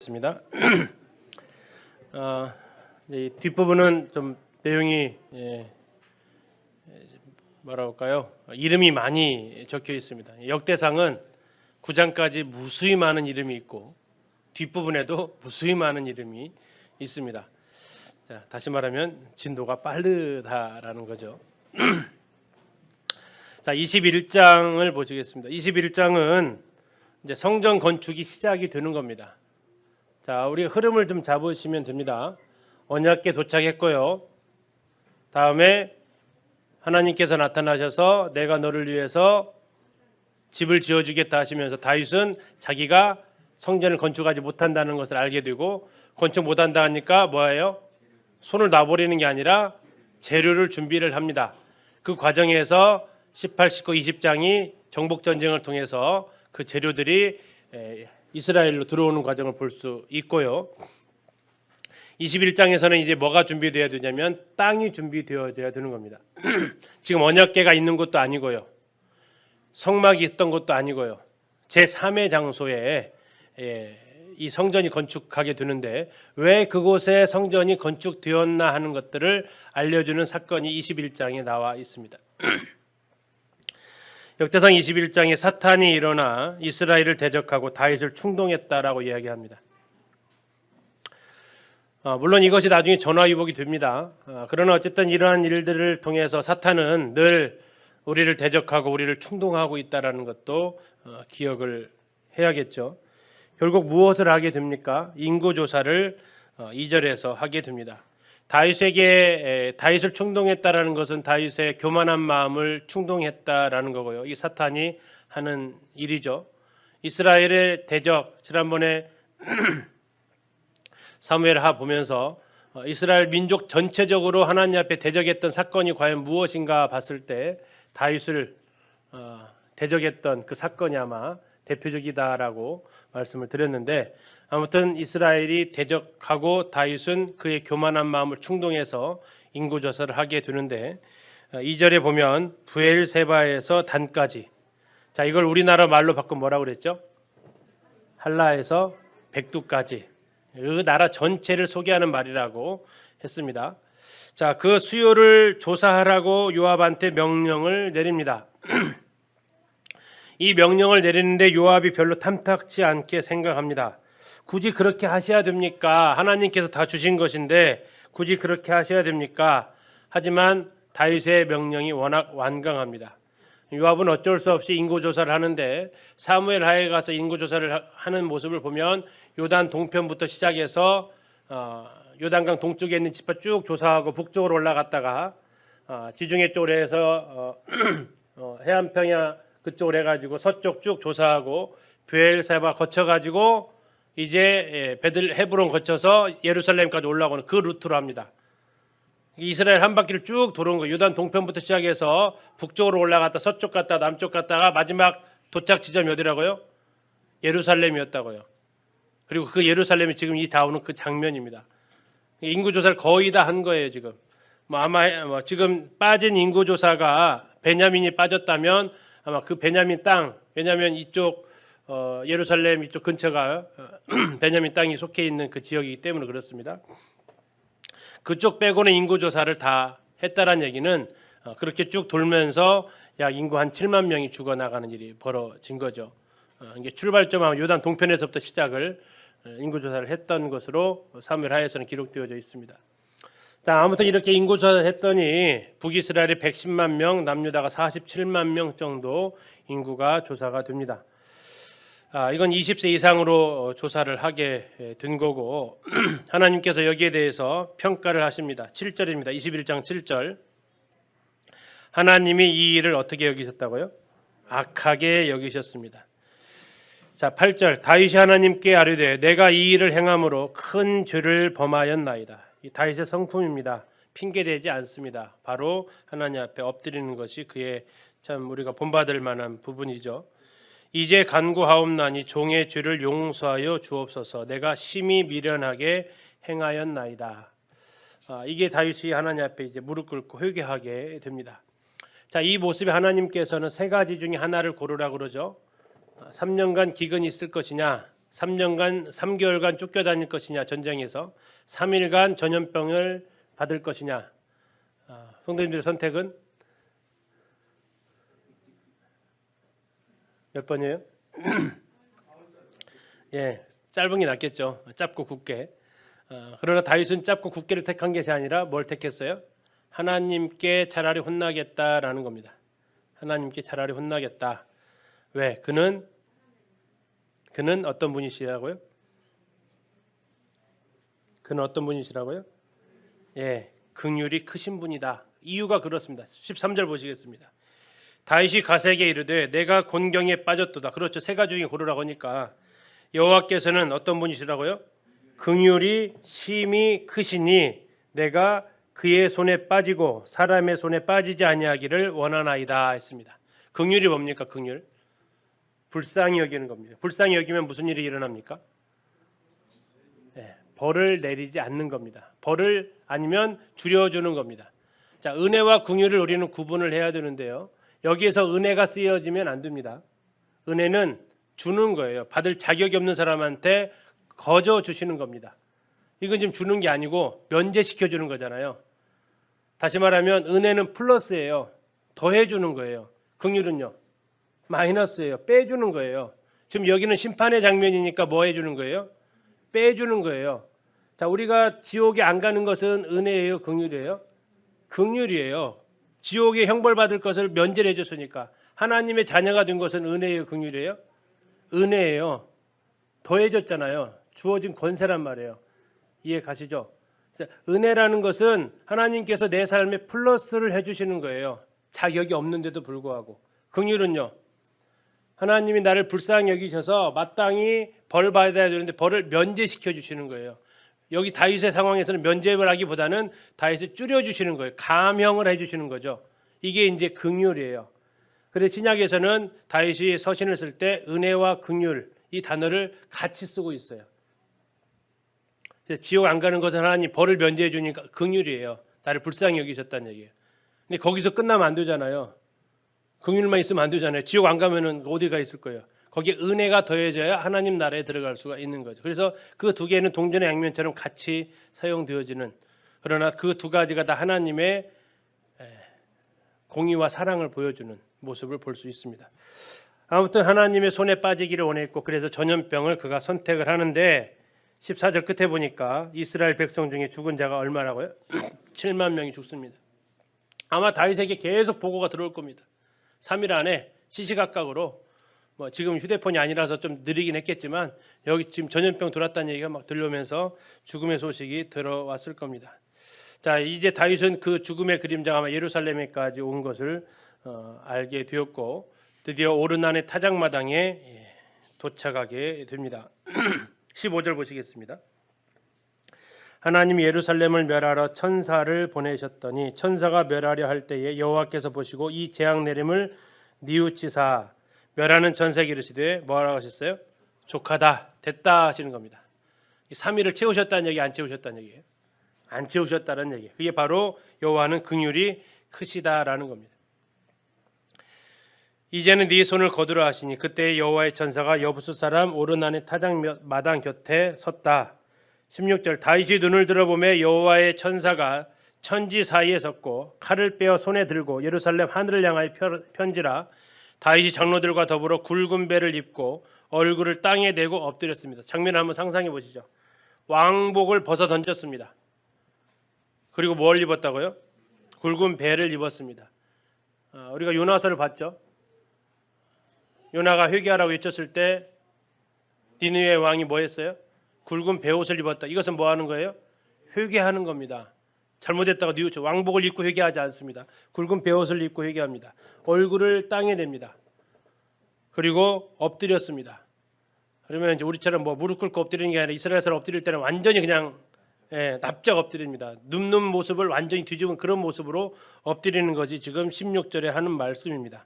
있습니다. 이 뒷부분은 좀 내용이 뭐라 할까요? 이름이 많이 적혀 있습니다. 역대상은 9장까지 무수히 많은 이름이 있고 뒷부분에도 무수히 많은 이름이 있습니다. 자, 다시 말하면 진도가 빠르다라는 거죠. 자, 21장을 보시겠습니다. 21장은 이제 성전 건축이 시작이 되는 겁니다. 자, 우리 흐름을 좀 잡으시면 됩니다. 언약궤 도착했고요. 다음에 하나님께서 나타나셔서 내가 너를 위해서 집을 지어주겠다 하시면서 다윗은 자기가 성전을 건축하지 못한다는 것을 알게 되고, 건축 못한다 하니까 뭐예요? 손을 놔버리는 게 아니라 재료를 준비를 합니다. 그 과정에서 18, 19, 20장이 정복전쟁을 통해서 그 재료들이 이스라엘로 들어오는 과정을 볼 수 있고요. 21장에서는 이제 뭐가 준비되어야 되냐면 땅이 준비되어져야 되는 겁니다. 지금 언약궤가 있는 것도 아니고요, 성막이 있던 것도 아니고요, 제3의 장소에 이 성전이 건축하게 되는데, 왜 그곳에 성전이 건축되었나 하는 것들을 알려주는 사건이 21장에 나와 있습니다. 역대상 21장에 사탄이 일어나 이스라엘을 대적하고 다윗을 충동했다라고 이야기합니다. 물론 이것이 나중에 전화위복이 됩니다. 그러나 어쨌든 이러한 일들을 통해서 사탄은 늘 우리를 대적하고 우리를 충동하고 있다라는 것도 기억을 해야겠죠. 결국 무엇을 하게 됩니까? 인구조사를 2절에서 하게 됩니다. 다윗을 충동했다라는 것은 다윗의 교만한 마음을 충동했다라는 거고요. 이 사탄이 하는 일이죠. 이스라엘의 대적, 지난번에 사무엘하 보면서 이스라엘 민족 전체적으로 하나님 앞에 대적했던 사건이 과연 무엇인가 봤을 때 다윗을 대적했던 그 사건이 아마 대표적이다라고 말씀을 드렸는데, 아무튼 이스라엘이 대적하고 다윗은 그의 교만한 마음을 충동해서 인구조사를 하게 되는데, 2절에 보면 브엘세바에서 단까지, 자, 이걸 우리나라 말로 바꾸면 뭐라고 그랬죠? 할라에서 백두까지, 그 나라 전체를 소개하는 말이라고 했습니다. 자, 그 수요를 조사하라고 요압한테 명령을 내립니다. 이 명령을 내리는데 요압이 별로 탐탁치 않게 생각합니다. 굳이 그렇게 하셔야 됩니까? 하나님께서 다 주신 것인데 굳이 그렇게 하셔야 됩니까? 하지만 다윗의 명령이 워낙 완강합니다. 요압은 어쩔 수 없이 인구조사를 하는데, 사무엘 하에 가서 인구조사를 하는 모습을 보면 요단 동편부터 시작해서 요단강 동쪽에 있는 지파 쭉 조사하고 북쪽으로 올라갔다가 지중해 쪽으로 해서 해안평야 그쪽으로 해가지고 서쪽 쭉 조사하고 브엘세바 거쳐가지고 이제 헤브론 거쳐서 예루살렘까지 올라오는 그 루트로 합니다. 이스라엘 한 바퀴를 쭉 도는 거예요. 요단 동편부터 시작해서 북쪽으로 올라갔다 서쪽 갔다 남쪽 갔다가 마지막 도착 지점이 어디라고요? 예루살렘이었다고요. 그리고 그 예루살렘이 지금 이 나오는 그 장면입니다. 인구조사를 거의 다 한 거예요. 지금 아마 지금 빠진 인구조사가 베냐민이 빠졌다면 아마 그 베냐민 땅, 왜냐하면 이쪽 예루살렘 이쪽 근처가 베냐민 땅이 속해 있는 그 지역이기 때문에 그렇습니다. 그쪽 빼고는 인구조사를 다 했다라는 얘기는 그렇게 쭉 돌면서 약 인구 한 7만 명이 죽어나가는 일이 벌어진 거죠. 이게 출발점 요단 동편에서부터 시작을 인구조사를 했던 것으로 사무엘하에서는 기록되어져 있습니다. 자, 아무튼 이렇게 인구조사를 했더니 북이스라엘이 110만 명, 남유다가 47만 명 정도 인구가 조사가 됩니다. 이건 20세 이상으로 조사를 하게 된 거고, 하나님께서 여기에 대해서 평가를 하십니다. 7절입니다. 21장 7절. 하나님이 이 일을 어떻게 여기셨다고요? 악하게 여기셨습니다. 자, 8절. 다윗이 하나님께 아뢰되 내가 이 일을 행함으로 큰 죄를 범하였나이다. 이 다윗의 성품입니다. 핑계대지 않습니다. 바로 하나님 앞에 엎드리는 것이 그의 참 우리가 본받을 만한 부분이죠. 이제 간구하옵나니 종의 죄를 용서하여 주옵소서. 내가 심히 미련하게 행하였나이다. 이게 다윗이 하나님 앞에 이제 무릎 꿇고 회개하게 됩니다. 자, 이 모습에 하나님께서는 세 가지 중에 하나를 고르라 그러죠. 3년간 기근이 있을 것이냐, 3년간 3개월간 쫓겨다닐 것이냐 전쟁에서 3일간 전염병을 받을 것이냐. 성도님들의 선택은 몇 번이에요? 예, 짧은 게 낫겠죠. 짧고 굵게. 그러나 다윗은 짧고 굵게를 택한 것이 아니라 뭘 택했어요? 하나님께 차라리 혼나겠다라는 겁니다. 하나님께 차라리 혼나겠다. 왜? 그는 어떤 분이시라고요? 그는 어떤 분이시라고요? 예, 긍휼이 크신 분이다. 이유가 그렇습니다. 13절 보시겠습니다. 다윗이 가세에게 이르되 내가 곤경에 빠졌도다. 그렇죠. 세 가지 중에 고르라고 하니까 여호와께서는 어떤 분이시라고요? 긍휼이 심히 크시니 내가 그의 손에 빠지고 사람의 손에 빠지지 아니하기를 원하나이다 했습니다. 긍휼이 뭡니까? 긍휼. 불쌍히 여기는 겁니다. 불쌍히 여기면 무슨 일이 일어납니까? 벌을 내리지 않는 겁니다. 벌을 아니면 줄여주는 겁니다. 자, 은혜와 긍휼을 우리는 구분을 해야 되는데요. 여기에서 은혜가 쓰여지면 안 됩니다. 은혜는 주는 거예요. 받을 자격이 없는 사람한테 거저 주시는 겁니다. 이건 지금 주는 게 아니고 면제시켜 주는 거잖아요. 다시 말하면 은혜는 플러스예요. 더해 주는 거예요. 긍휼은요, 마이너스예요. 빼주는 거예요. 지금 여기는 심판의 장면이니까 뭐 해주는 거예요? 빼주는 거예요. 자, 우리가 지옥에 안 가는 것은 은혜예요, 긍휼이에요? 긍휼이에요. 지옥에 형벌 받을 것을 면제해 줬으니까. 하나님의 자녀가 된 것은 은혜예요, 긍휼이에요? 은혜예요. 더해졌잖아요. 주어진 권세란 말이에요. 이해 가시죠? 은혜라는 것은 하나님께서 내 삶에 플러스를 해주시는 거예요. 자격이 없는데도 불구하고. 긍휼은요, 하나님이 나를 불쌍히 여기셔서 마땅히 벌 받아야 되는데 벌을 면제시켜 주시는 거예요. 여기 다윗의 상황에서는 면제를 하기보다는 다윗을 줄여 주시는 거예요. 감형을 해 주시는 거죠. 이게 이제 긍휼이에요. 그런데 신약에서는 다윗이 서신을 쓸 때 은혜와 긍휼 이 단어를 같이 쓰고 있어요. 지옥 안 가는 것은 하나님 벌을 면제해 주니까 긍휼이에요. 나를 불쌍히 여기셨다는 얘기예요. 근데 거기서 끝나면 안 되잖아요. 긍휼만 있으면 안 되잖아요. 지옥 안 가면은 어디가 있을 거예요. 거기에 은혜가 더해져야 하나님 나라에 들어갈 수가 있는 거죠. 그래서 그 두 개는 동전의 양면처럼 같이 사용되어지는, 그러나 그 두 가지가 다 하나님의 공의와 사랑을 보여주는 모습을 볼 수 있습니다. 아무튼 하나님의 손에 빠지기를 원했고 그래서 전염병을 그가 선택을 하는데 14절 끝에 보니까 이스라엘 백성 중에 죽은 자가 얼마라고요? 7만 명이 죽습니다. 아마 다윗에게 계속 보고가 들어올 겁니다. 3일 안에 시시각각으로, 지금 휴대폰이 아니라서 좀 느리긴 했겠지만 여기 지금 전염병 돌았다는 얘기가 막 들려오면서 죽음의 소식이 들어왔을 겁니다. 자, 이제 다윗은 그 죽음의 그림자가 아마 예루살렘에까지 온 것을 알게 되었고 드디어 오르난의 타작마당에 도착하게 됩니다. 15절 보시겠습니다. 하나님이 예루살렘을 멸하러 천사를 보내셨더니 천사가 멸하려 할 때에 여호와께서 보시고 이 재앙 내림을 뉘우치사 멸하는 천사에게 이르시되 뭐라고 하셨어요? 족하다, 됐다 하시는 겁니다. 3일을 채우셨다는 얘기, 안 채우셨다는 얘기예요? 안 채우셨다는 얘기. 그게 바로 여호와는 긍휼이 크시다라는 겁니다. 이제는 네 손을 거두라 하시니 그때 여호와의 천사가 여부수 사람 오르난의 타작마당 곁에 섰다. 16절 다윗이 눈을 들어보매 여호와의 천사가 천지 사이에 섰고 칼을 빼어 손에 들고 예루살렘 하늘을 향하여 편지라. 다윗이 장로들과 더불어 굵은 배를 입고 얼굴을 땅에 대고 엎드렸습니다. 장면을 한번 상상해 보시죠. 왕복을 벗어 던졌습니다. 그리고 뭘 입었다고요? 굵은 배를 입었습니다. 우리가 요나서를 봤죠. 요나가 회개하라고 외쳤을 때 니느웨 왕이 뭐 했어요? 굵은 베옷을 입었다. 이것은 뭐 하는 거예요? 회개하는 겁니다. 잘못했다가 뉘우쳐 왕복을 입고 회개하지 않습니다. 굵은 베옷을 입고 회개합니다. 얼굴을 땅에 댑니다. 그리고 엎드렸습니다. 그러면 이제 우리처럼 뭐 무릎 꿇고 엎드리는 게 아니라 이스라엘 사람 엎드릴 때는 완전히 그냥 납작 엎드립니다. 눕는 모습을 완전히 뒤집은 그런 모습으로 엎드리는 것이 지금 16절에 하는 말씀입니다.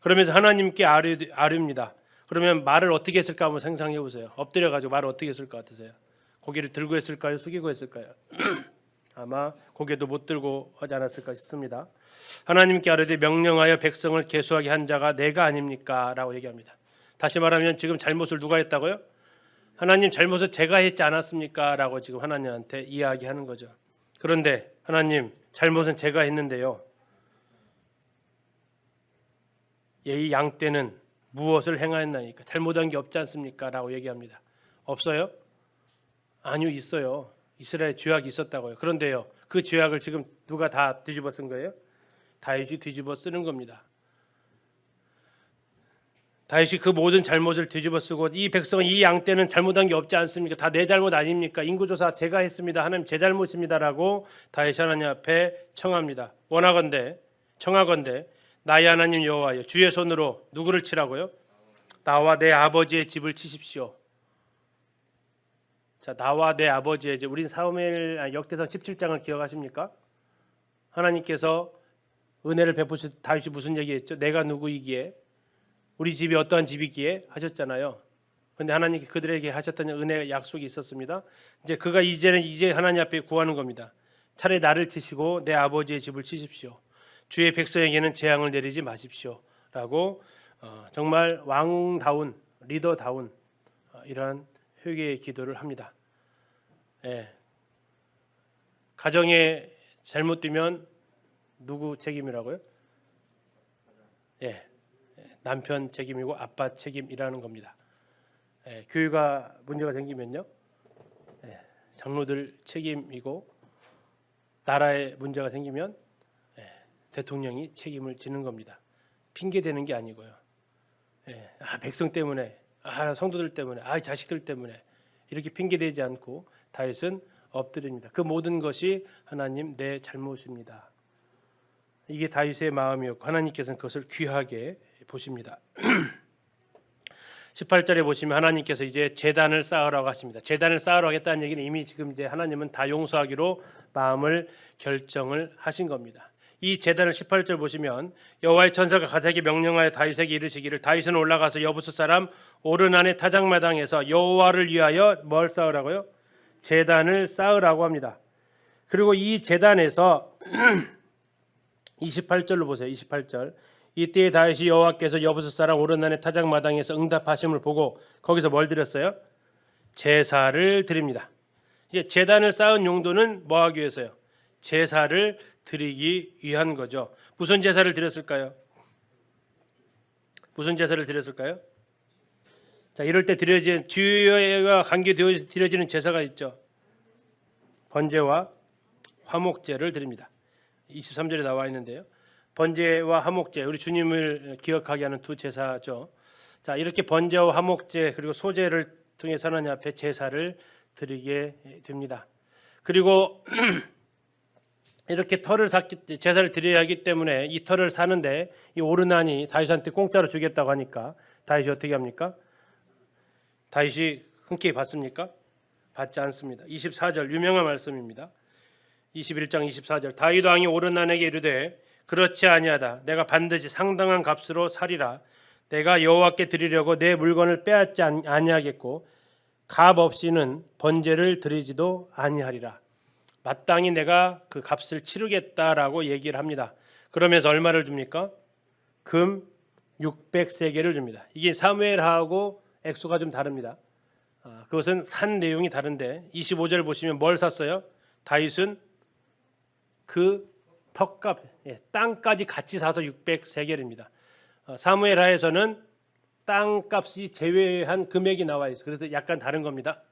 그러면서 하나님께 아뢰입니다. 그러면 말을 어떻게 했을까 한번 상상해 보세요. 엎드려가지고 말을 어떻게 했을 것 같으세요? 고개를 들고 했을까요? 숙이고 했을까요? 아마 고개도 못 들고 하지 않았을까 싶습니다. 하나님께 아뢰되 명령하여 백성을 계수하게 한 자가 내가 아닙니까? 라고 얘기합니다. 다시 말하면 지금 잘못을 누가 했다고요? 하나님 잘못은 제가 했지 않았습니까? 라고 지금 하나님한테 이야기하는 거죠. 그런데 하나님 잘못은 제가 했는데요. 이 양 떼는 무엇을 행하였나이까? 잘못한 게 없지 않습니까? 라고 얘기합니다. 없어요? 아니요, 있어요. 이스라엘 죄악이 있었다고요. 그런데요, 그 죄악을 지금 누가 다 뒤집어 쓴 거예요? 다윗이 뒤집어 쓰는 겁니다. 다윗이 그 모든 잘못을 뒤집어 쓰고 이 백성은 이 양 떼는 잘못한 게 없지 않습니까? 다 내 잘못 아닙니까? 인구조사 제가 했습니다. 하나님 제 잘못입니다라고 다윗이 하나님 앞에 청합니다. 청하건대 나의 하나님 여호와여 주의 손으로 누구를 치라고요? 나와 내 아버지의 집을 치십시오. 자, 나와 내 아버지의 집. 우린 사무엘 역대상 17장을 기억하십니까? 하나님께서 은혜를 베푸실 다윗이 무슨 얘기했죠? 내가 누구이기에 우리 집이 어떠한 집이기에 하셨잖아요. 그런데 하나님께 그들에게 하셨던 은혜 약속이 있었습니다. 이제 그가 이제 하나님 앞에 구하는 겁니다. 차라리 나를 치시고 내 아버지의 집을 치십시오. 주의 백성에게는 재앙을 내리지 마십시오라고 정말 왕다운 리더다운 이러한 회개의 기도를 합니다. 가정에 잘못되면 누구 책임이라고요? 남편 책임이고 아빠 책임이라는 겁니다. 교회가 문제가 생기면요, 장로들 책임이고 나라에 문제가 생기면 대통령이 책임을 지는 겁니다. 핑계 대는 게 아니고요. 백성 때문에, 성도들 때문에, 자식들 때문에 이렇게 핑계 대지 않고 다윗은 엎드립니다. 그 모든 것이 하나님 내 잘못입니다. 이게 다윗의 마음이었고 하나님께서는 그것을 귀하게 보십니다. 18절에 보시면 하나님께서 이제 제단을 쌓으라고 하십니다. 제단을 쌓으라고 하겠다는 얘기는 이미 지금 이제 하나님은 다 용서하기로 마음을 결정을 하신 겁니다. 이 제단을 18절 보시면 여호와의 천사가 가세에게 명령하여 다윗에게 이르시기를 다윗은 올라가서 여부스 사람 오르난의 타작마당에서 여호와를 위하여 뭘 쌓으라고요? 제단을 쌓으라고 합니다. 그리고 이 제단에서 28절로 보세요. 28절. 이때 다윗이 여호와께서 여부스 사람 오르난의 타작마당에서 응답하심을 보고 거기서 뭘 드렸어요? 제사를 드립니다. 이제 제단을 쌓은 용도는 뭐 하기 위해서요? 제사를 드리기 위한 거죠. 무슨 제사를 드렸을까요? 무슨 제사를 드렸을까요? 자, 이럴 때 드려지는 주여가 관계되어 드려지는 제사가 있죠. 번제와 화목제를 드립니다. 23절에 나와 있는데요. 번제와 화목제, 우리 주님을 기억하게 하는 두 제사죠. 자, 이렇게 번제와 화목제 그리고 소제를 통해서 하나님 앞에 제사를 드리게 됩니다. 그리고 이렇게 터를 제사를 드려야 하기 때문에 이 터를 사는데 이 오르난이 다윗한테 공짜로 주겠다고 하니까 다윗이 어떻게 합니까? 다윗이 흔쾌히 받습니까? 받지 않습니다. 24절 유명한 말씀입니다. 21장 24절 다윗 왕이 오르난에게 이르되 그렇지 아니하다. 내가 반드시 상당한 값으로 사리라. 내가 여호와께 드리려고 내 물건을 빼앗지 아니하겠고 값 없이는 번제를 드리지도 아니하리라. 마땅히 내가 그 값을 치르겠다라고 얘기를 합니다. 그러면서 얼마를 줍니까? 금 600세겔을 줍니다. 이게 사무엘하고 액수가 좀 다릅니다. 그것은 산 내용이 다른데 25절 보시면 뭘 샀어요? 다윗은 그 턱값, 땅까지 같이 사서 600세겔입니다. 사무엘하에서는 땅값이 제외한 금액이 나와 있어요. 그래서 약간 다른 겁니다.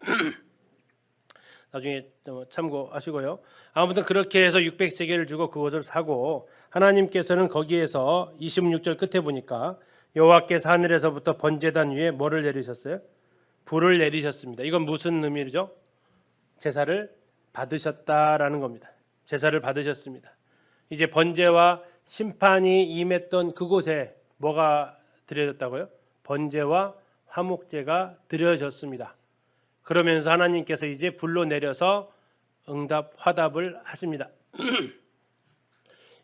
나중에 참고하시고요. 아무튼 그렇게 해서 600세겔을 주고 그것을 사고 하나님께서는 거기에서 26절 끝에 보니까 여호와께서 하늘에서부터 번제단 위에 뭐를 내리셨어요? 불을 내리셨습니다. 이건 무슨 의미죠? 제사를 받으셨다라는 겁니다. 제사를 받으셨습니다. 이제 번제와 심판이 임했던 그곳에 뭐가 드려졌다고요? 번제와 화목제가 드려졌습니다. 그러면서 하나님께서 이제 불로 내려서 화답을 하십니다.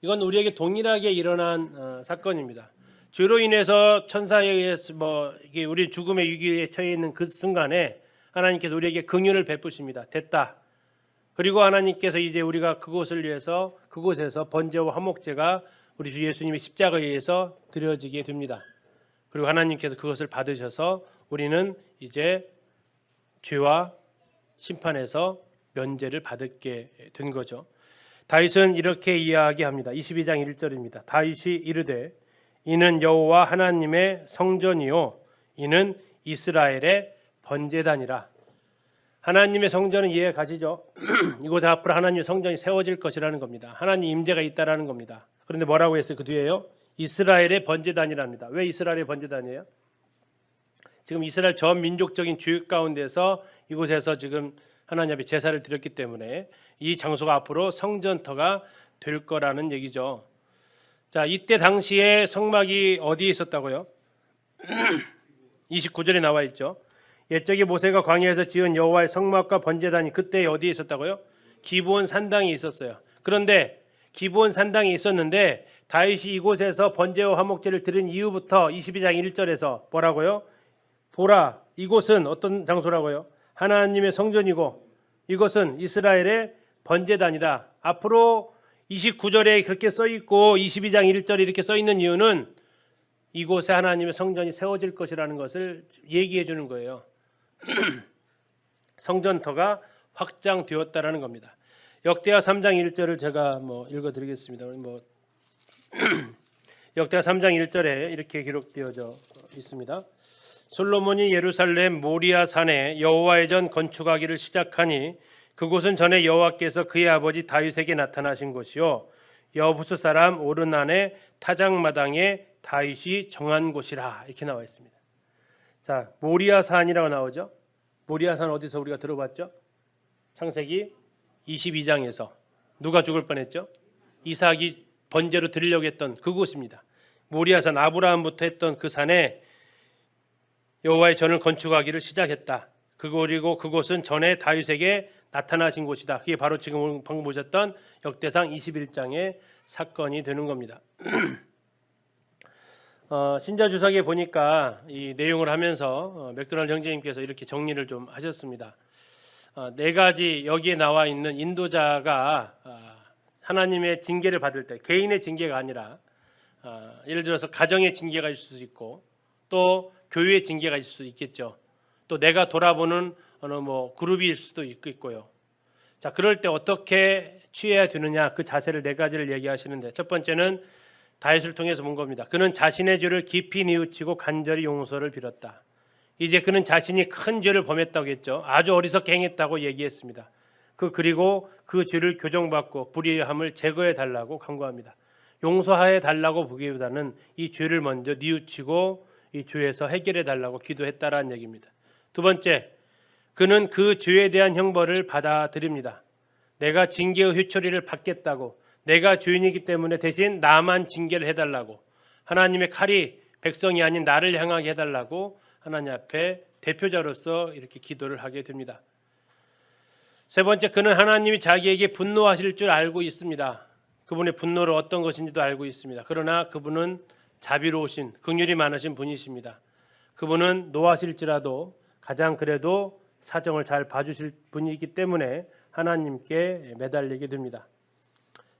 이건 우리에게 동일하게 일어난 사건입니다. 죄로 인해서 천사에 의해서 이게 우리 죽음의 위기에 처해 있는 그 순간에 하나님께서 우리에게 긍휼을 베푸십니다. 됐다. 그리고 하나님께서 이제 우리가 그곳에서 번제와 화목제가 우리 주 예수님의 십자가에 의해서 드려지게 됩니다. 그리고 하나님께서 그것을 받으셔서 우리는 이제 죄와 심판에서 면제를 받게 된 거죠. 다윗은 이렇게 이야기합니다. 22장 1절입니다. 다윗이 이르되 이는 여호와 하나님의 성전이요 이는 이스라엘의 번제단이라. 하나님의 성전은 이해 가시죠? 이곳에 앞으로 하나님의 성전이 세워질 것이라는 겁니다. 하나님 임재가 있다라는 겁니다. 그런데 뭐라고 했어요? 그 뒤에요. 이스라엘의 번제단이랍니다. 왜 이스라엘의 번제단이에요? 지금 이스라엘 전 민족적인 주역 가운데서 이곳에서 지금 하나님 앞에 제사를 드렸기 때문에 이 장소가 앞으로 성전터가 될 거라는 얘기죠. 자, 이때 당시에 성막이 어디에 있었다고요? 29절에 나와 있죠. 옛적에 모세가 광야에서 지은 여호와의 성막과 번제단이 그때 어디에 있었다고요? 기브온 산당에 있었어요. 그런데 기브온 산당에 있었는데 다윗이 이곳에서 번제와 화목제를 드린 이후부터 22장 1절에서 뭐라고요? 보라, 이곳은 어떤 장소라고요? 하나님의 성전이고 이것은 이스라엘의 번제단이다. 앞으로 29절에 그렇게 써 있고 22장 1절에 이렇게 써 있는 이유는 이곳에 하나님의 성전이 세워질 것이라는 것을 얘기해 주는 거예요. 성전터가 확장되었다라는 겁니다. 역대하 3장 1절을 제가 읽어 드리겠습니다. 역대하 3장 1절에 이렇게 기록되어져 있습니다. 솔로몬이 예루살렘 모리아 산에 여호와의 전 건축하기를 시작하니 그곳은 전에 여호와께서 그의 아버지 다윗에게 나타나신 곳이요 여부스 사람 오르난의 타작마당에 다윗이 정한 곳이라 이렇게 나와 있습니다. 자, 모리아 산이라고 나오죠. 모리아 산 어디서 우리가 들어봤죠? 창세기 22장에서 누가 죽을 뻔했죠? 이삭이 번제로 드리려고 했던 그곳입니다. 모리아 산, 아브라함부터 했던 그 산에 여호와의 전을 건축하기를 시작했다. 그리고 그곳은 전에 다윗에게 나타나신 곳이다. 그게 바로 지금 방금 보셨던 역대상 21장의 사건이 되는 겁니다. 신자주석에 보니까 이 내용을 하면서 맥도날드 형제님께서 이렇게 정리를 좀 하셨습니다. 네 가지 여기에 나와 있는 인도자가 하나님의 징계를 받을 때 개인의 징계가 아니라 예를 들어서 가정의 징계가 있을 수 있고 또 교회의 징계가 있을 수 있겠죠. 또 내가 돌아보는 어느 그룹일 수도 있고요. 자, 그럴 때 어떻게 취해야 되느냐 그 자세를 네 가지를 얘기하시는데 첫 번째는 다윗을 통해서 본 겁니다. 그는 자신의 죄를 깊이 뉘우치고 간절히 용서를 빌었다. 이제 그는 자신이 큰 죄를 범했다고 했죠. 아주 어리석게 행했다고 얘기했습니다. 그리고 그 죄를 교정받고 불의함을 제거해 달라고 간구합니다. 용서해 달라고 보기보다는 이 죄를 먼저 뉘우치고 이 죄에서 해결해 달라고 기도했다라는 얘기입니다. 두 번째, 그는 그 죄에 대한 형벌을 받아들입니다. 내가 징계의 회초리를 받겠다고, 내가 죄인이기 때문에 대신 나만 징계를 해달라고, 하나님의 칼이 백성이 아닌 나를 향하게 해달라고 하나님 앞에 대표자로서 이렇게 기도를 하게 됩니다. 세 번째, 그는 하나님이 자기에게 분노하실 줄 알고 있습니다. 그분의 분노를 어떤 것인지도 알고 있습니다. 그러나 그분은 자비로우신 긍휼이 많으신 분이십니다. 그분은 노하실지라도 가장 그래도 사정을 잘 봐주실 분이기 때문에 하나님께 매달리게 됩니다.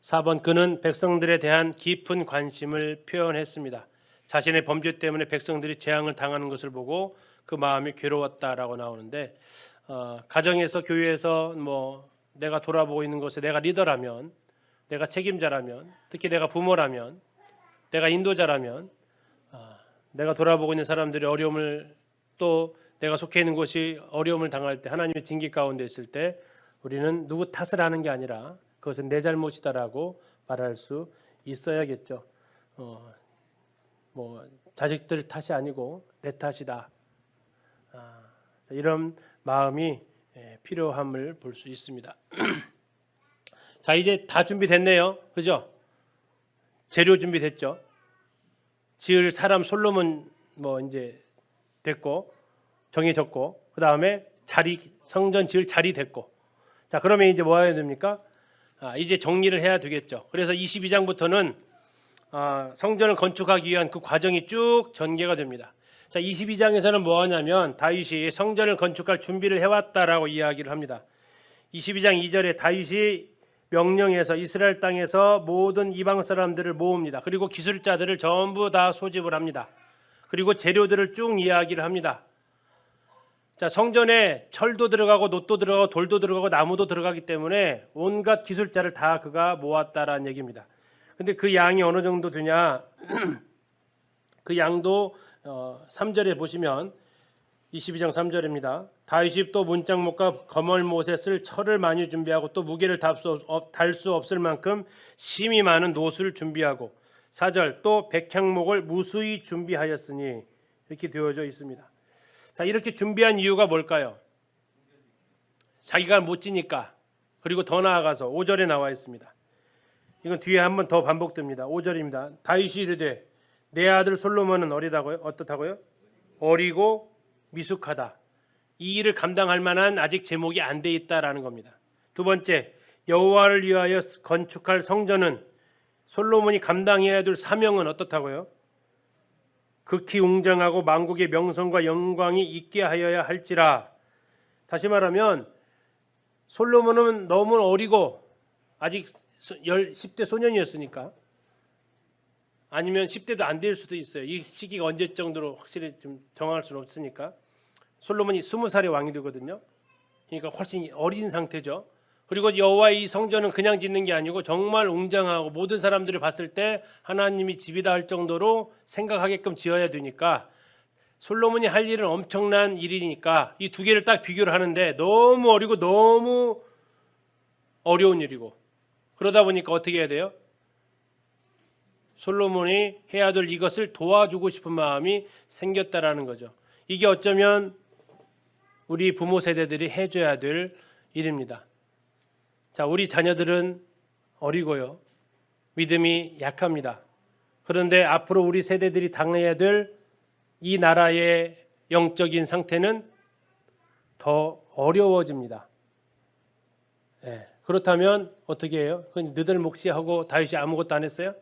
4번, 그는 백성들에 대한 깊은 관심을 표현했습니다. 자신의 범죄 때문에 백성들이 재앙을 당하는 것을 보고 그 마음이 괴로웠다라고 나오는데 가정에서 교회에서 내가 돌아보고 있는 것에 내가 리더라면, 내가 책임자라면, 특히 내가 부모라면, 내가 인도자라면 내가 돌아보고 있는 사람들이 어려움을 또 내가 속해 있는 곳이 어려움을 당할 때 하나님의 징계 가운데 있을 때 우리는 누구 탓을 하는 게 아니라 그것은 내 잘못이다라고 말할 수 있어야겠죠. 자식들 탓이 아니고 내 탓이다. 이런 마음이 필요함을 볼 수 있습니다. 자, 이제 다 준비됐네요. 그죠? 재료 준비됐죠. 지을 사람 솔로몬 이제 됐고 정해졌고 그 다음에 성전 지을 자리 됐고 자, 그러면 이제 뭐 해야 됩니까? 이제 정리를 해야 되겠죠. 그래서 22장부터는 성전을 건축하기 위한 그 과정이 쭉 전개가 됩니다. 자, 22장에서는 뭐 하냐면 다윗이 성전을 건축할 준비를 해왔다라고 이야기를 합니다. 22장 2절에 다윗이 명령해서 이스라엘 땅에서 모든 이방 사람들을 모읍니다. 그리고 기술자들을 전부 다 소집을 합니다. 그리고 재료들을 쭉 이야기를 합니다. 자, 성전에 철도 들어가고 놋도 들어가고 돌도 들어가고 나무도 들어가기 때문에 온갖 기술자를 다 그가 모았다라는 얘기입니다. 근데 그 양이 어느 정도 되냐? 그 양도 3절에 보시면 22장 3절입니다. 다윗이 또 문짝목과 거멀못에 쓸 철을 많이 준비하고 또 무게를 달 수 없을 만큼 심이 많은 놋을 준비하고 4절 또 백향목을 무수히 준비하였으니 이렇게 되어져 있습니다. 자, 이렇게 준비한 이유가 뭘까요? 자기가 못 지니까. 그리고 더 나아가서 5절에 나와 있습니다. 이건 뒤에 한 번 더 반복됩니다. 5절입니다. 다윗이 이르되 내 아들 솔로몬은 어리다고요? 어떻다고요? 어리고 미숙하다. 이 일을 감당할 만한 아직 제목이 안 돼 있다라는 겁니다. 두 번째, 여호와를 위하여 건축할 성전은 솔로몬이 감당해야 될 사명은 어떻다고요? 극히 웅장하고 만국의 명성과 영광이 있게 하여야 할지라. 다시 말하면 솔로몬은 너무 어리고 아직 10대 소년이었으니까, 아니면 10대도 안 될 수도 있어요. 이 시기가 언제 정도로 확실히 좀 정할 수는 없으니까. 솔로몬이 20살에 왕이 되거든요. 그러니까 훨씬 어린 상태죠. 그리고 여호와의 이 성전은 그냥 짓는 게 아니고 정말 웅장하고 모든 사람들이 봤을 때 하나님이 집이다 할 정도로 생각하게끔 지어야 되니까 솔로몬이 할 일은 엄청난 일이니까 이 두 개를 딱 비교를 하는데 너무 어리고 너무 어려운 일이고, 그러다 보니까 어떻게 해야 돼요? 솔로몬이 해야 될 이것을 도와주고 싶은 마음이 생겼다라는 거죠. 이게 어쩌면 우리 부모 세대들이 해줘야 될 일입니다. 자, 우리 자녀들은 어리고요, 믿음이 약합니다. 그런데 앞으로 우리 세대들이 당해야 될 이 나라의 영적인 상태는 더 어려워집니다. 그렇다면 어떻게 해요? 그건 너들 몫이 하고 다윗이 아무것도 안 했어요?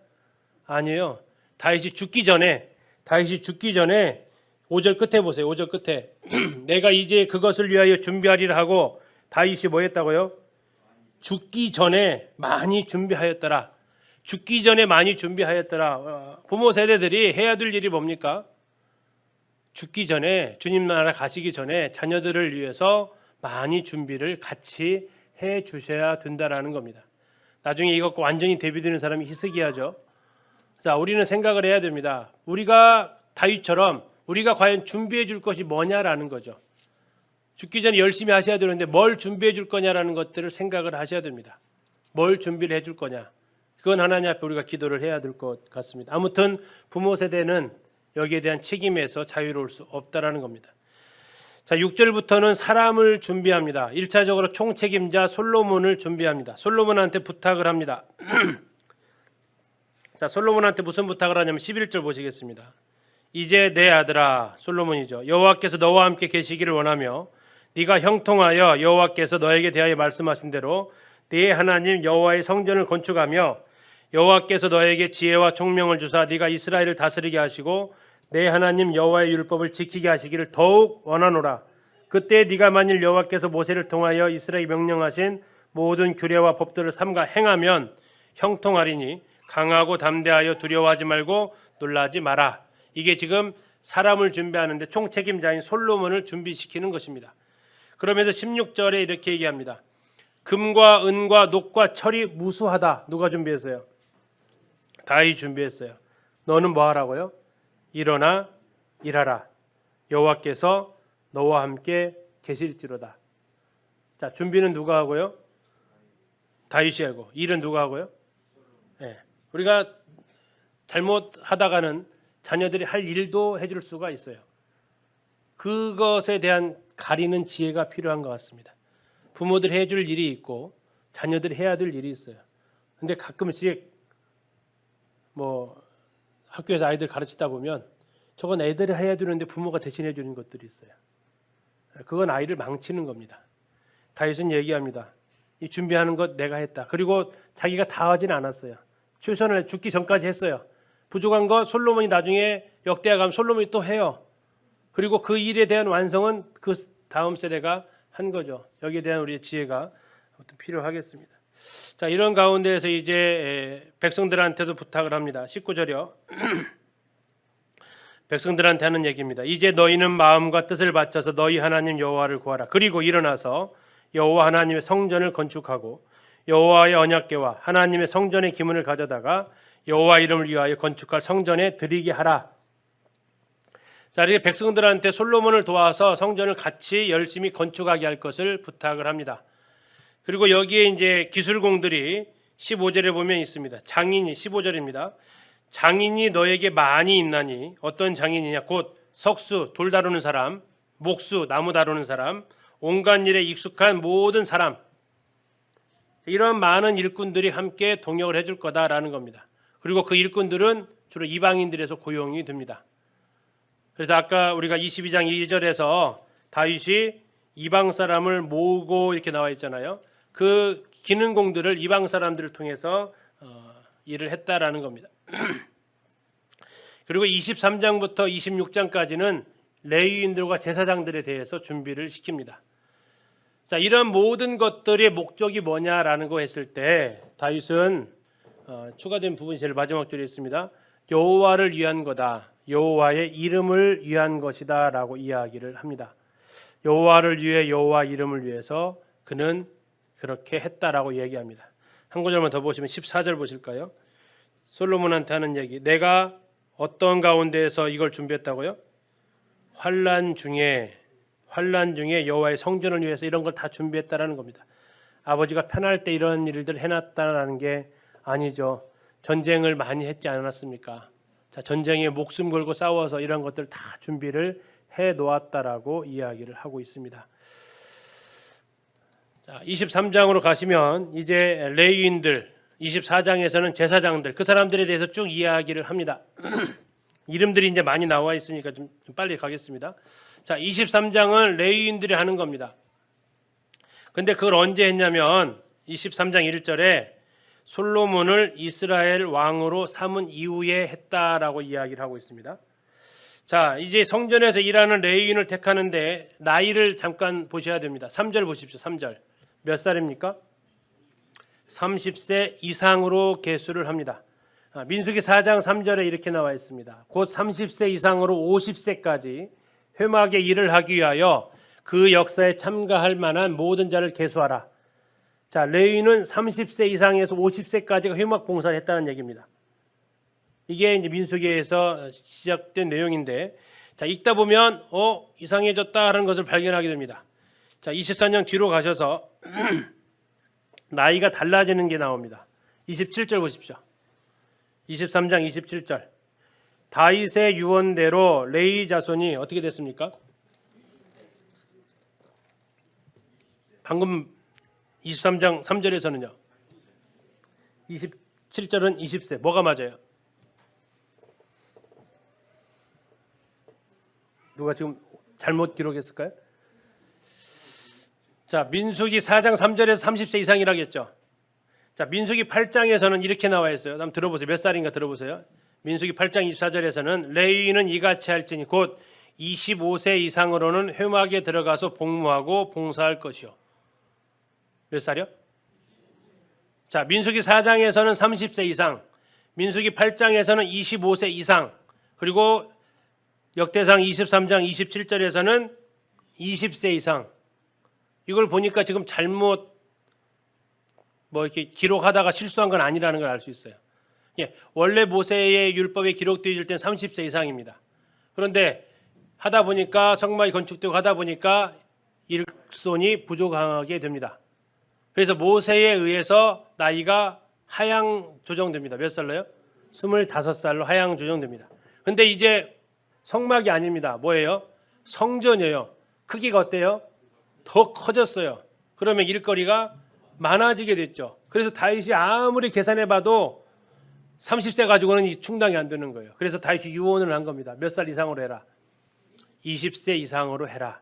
아니에요. 다윗이 죽기 전에 5절 끝에 보세요. 5절 끝에 내가 이제 그것을 위하여 준비하리라 하고 다윗이 뭐 했다고요? 죽기 전에 많이 준비하였더라. 죽기 전에 많이 준비하였더라. 부모 세대들이 해야 될 일이 뭡니까? 죽기 전에, 주님 나라 가시기 전에 자녀들을 위해서 많이 준비를 같이 해 주셔야 된다라는 겁니다. 나중에 이것과 완전히 대비되는 사람이 히스기야죠. 자, 우리는 생각을 해야 됩니다. 우리가 다윗처럼 우리가 과연 준비해 줄 것이 뭐냐라는 거죠. 죽기 전에 열심히 하셔야 되는데 뭘 준비해 줄 거냐라는 것들을 생각을 하셔야 됩니다. 뭘 준비를 해 줄 거냐. 그건 하나님 앞에 우리가 기도를 해야 될 것 같습니다. 아무튼 부모 세대는 여기에 대한 책임에서 자유로울 수 없다라는 겁니다. 자, 6절부터는 사람을 준비합니다. 1차적으로 총책임자 솔로몬을 준비합니다. 솔로몬한테 부탁을 합니다. 자, 솔로몬한테 무슨 부탁을 하냐면 11절 보시겠습니다. 이제 내 아들아, 솔로몬이죠. 여호와께서 너와 함께 계시기를 원하며 네가 형통하여 여호와께서 너에게 대하여 말씀하신 대로 네 하나님 여호와의 성전을 건축하며 여호와께서 너에게 지혜와 총명을 주사 네가 이스라엘을 다스리게 하시고 내 하나님 여호와의 율법을 지키게 하시기를 더욱 원하노라. 그때 네가 만일 여호와께서 모세를 통하여 이스라엘에 명령하신 모든 규례와 법들을 삼가 행하면 형통하리니 강하고 담대하여 두려워하지 말고 놀라지 마라. 이게 지금 사람을 준비하는데 총책임자인 솔로몬을 준비시키는 것입니다. 그러면서 16절에 이렇게 얘기합니다. 금과 은과 녹과 철이 무수하다. 누가 준비했어요? 다윗이 준비했어요. 너는 뭐 하라고요? 일어나 일하라. 여호와께서 너와 함께 계실지로다. 자, 준비는 누가 하고요? 다윗이 하고. 일은 누가 하고요? 우리가 잘못하다가는 자녀들이 할 일도 해줄 수가 있어요. 그것에 대한 가리는 지혜가 필요한 것 같습니다. 부모들이 해줄 일이 있고 자녀들이 해야 될 일이 있어요. 근데 가끔씩 학교에서 아이들 가르치다 보면 저건 애들이 해야 되는데 부모가 대신해 주는 것들이 있어요. 그건 아이를 망치는 겁니다. 다윗은 얘기합니다. 이 준비하는 것 내가 했다. 그리고 자기가 다 하진 않았어요. 최선을 죽기 전까지 했어요. 부족한 거 솔로몬이 나중에 역대하 가면 솔로몬이 또 해요. 그리고 그 일에 대한 완성은 그 다음 세대가 한 거죠. 여기에 대한 우리의 지혜가 필요하겠습니다. 자, 이런 가운데에서 이제 백성들한테도 부탁을 합니다. 19절이요. 백성들한테 하는 얘기입니다. 이제 너희는 마음과 뜻을 바쳐서 너희 하나님 여호와를 구하라. 그리고 일어나서 여호와 하나님의 성전을 건축하고 여호와의 언약궤와 하나님의 성전의 기문을 가져다가 여호와 이름을 위하여 건축할 성전에 드리게 하라. 자, 이렇게 백성들한테 솔로몬을 도와서 성전을 같이 열심히 건축하게 할 것을 부탁을 합니다. 그리고 여기에 이제 기술공들이 15절에 보면 있습니다. 장인이 15절입니다. 장인이 너에게 많이 있나니 어떤 장인이냐 곧 석수 돌 다루는 사람, 목수 나무 다루는 사람, 온갖 일에 익숙한 모든 사람, 이런 많은 일꾼들이 함께 동역을 해줄 거다라는 겁니다. 그리고 그 일꾼들은 주로 이방인들에서 고용이 됩니다. 그래서 아까 우리가 22장 2절에서 다윗이 이방 사람을 모으고 이렇게 나와 있잖아요. 그 기능공들을 이방 사람들을 통해서 일을 했다라는 겁니다. 그리고 23장부터 26장까지는 레위인들과 제사장들에 대해서 준비를 시킵니다. 자, 이런 모든 것들의 목적이 뭐냐라는 거 했을 때 다윗은 추가된 부분이 제일 마지막 줄에 있습니다. 여호와를 위한 거다. 여호와의 이름을 위한 것이다라고 이야기를 합니다. 여호와를 위해 여호와 이름을 위해서 그는 그렇게 했다라고 얘기합니다. 한 구절만 더 보시면 14절 보실까요? 솔로몬한테 하는 얘기. 내가 어떤 가운데에서 이걸 준비했다고요? 환난 중에 여호와의 성전을 위해서 이런 걸 다 준비했다라는 겁니다. 아버지가 편할 때 이런 일들 해놨다라는 게 아니죠. 전쟁을 많이 했지 않았습니까? 자, 전쟁에 목숨 걸고 싸워서 이런 것들 다 준비를 해 놓았다라고 이야기를 하고 있습니다. 자, 23장으로 가시면 이제 레위인들, 24장에서는 제사장들, 그 사람들에 대해서 쭉 이야기를 합니다. 이름들이 이제 많이 나와 있으니까 좀 빨리 가겠습니다. 자, 23장은 레위인들이 하는 겁니다. 근데 그걸 언제 했냐면 23장 1절에 솔로몬을 이스라엘 왕으로 삼은 이후에 했다라고 이야기를 하고 있습니다. 자, 이제 성전에서 일하는 레위인을 택하는데 나이를 잠깐 보셔야 됩니다. 3절 보십시오. 3절. 몇 살입니까? 30세 이상으로 계수를 합니다. 민수기 4장 3절에 이렇게 나와 있습니다. 곧 30세 이상으로 50세까지 회막의 일을 하기 위하여 그 역사에 참가할 만한 모든 자를 계수하라. 자, 레위인은 30세 이상에서 50세까지가 회막 봉사를 했다는 얘기입니다. 이게 이제 민수기에서 시작된 내용인데, 자, 읽다 보면 이상해졌다라는 것을 발견하게 됩니다. 자, 24년 뒤로 가셔서 나이가 달라지는 게 나옵니다. 27절 보십시오. 23장 27절. 다윗의 유언대로 레위 자손이 어떻게 됐습니까? 방금 23장 3절에서는요. 27절은 20세. 뭐가 맞아요? 누가 지금 잘못 기록했을까요? 자, 민수기 4장 3절에서 30세 이상이라고 했죠. 자, 민수기 8장에서는 이렇게 나와 있어요. 한번 들어보세요. 몇 살인가 들어보세요. 민수기 8장 24절에서는 레위인은 이같이 할지니 곧 25세 이상으로는 회막에 들어가서 복무하고 봉사할 것이요. 몇 살이요? 자, 민수기 4장에서는 30세 이상, 민수기 8장에서는 25세 이상, 그리고 역대상 23장 27절에서는 20세 이상. 이걸 보니까 지금 잘못 이렇게 기록하다가 실수한 건 아니라는 걸 알 수 있어요. 예, 원래 모세의 율법에 기록되어 있을 땐 30세 이상입니다. 그런데 하다 보니까 성막이 건축되고 하다 보니까 일손이 부족하게 됩니다. 그래서 모세에 의해서 나이가 하향 조정됩니다. 몇 살로요? 25살로 하향 조정됩니다. 근데 이제 성막이 아닙니다. 뭐예요? 성전이에요. 크기가 어때요? 더 커졌어요. 그러면 일거리가 많아지게 됐죠. 그래서 다윗이 아무리 계산해봐도 30세 가지고는 충당이 안 되는 거예요. 그래서 다윗이 유언을 한 겁니다. 몇 살 이상으로 해라? 20세 이상으로 해라.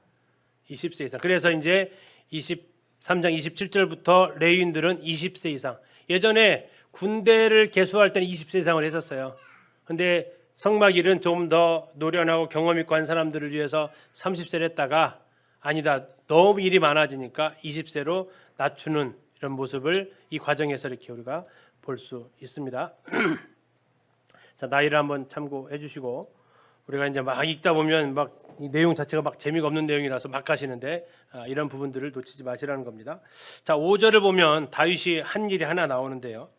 20세 이상. 그래서 이제 23장 27절부터 레위인들은 20세 이상. 예전에 군대를 개수할 때는 20세 이상을 했었어요. 근데 성막일은 좀 더 노련하고 경험 있고 한 사람들을 위해서 30세를 했다가 아니다. 너무 일이 많아지니까 20세로 낮추는 이런 모습을 이 과정에서 이렇게 우리가 볼 수 있습니다. 자, 나이를 한번 참고해 주시고 우리가 이제 막 읽다 보면 막 이 내용 자체가 막 재미가 없는 내용이라서 막 가시는데 이런 부분들을 놓치지 마시라는 겁니다. 자, 5절을 보면 다윗이 한 일이 하나 나오는데요.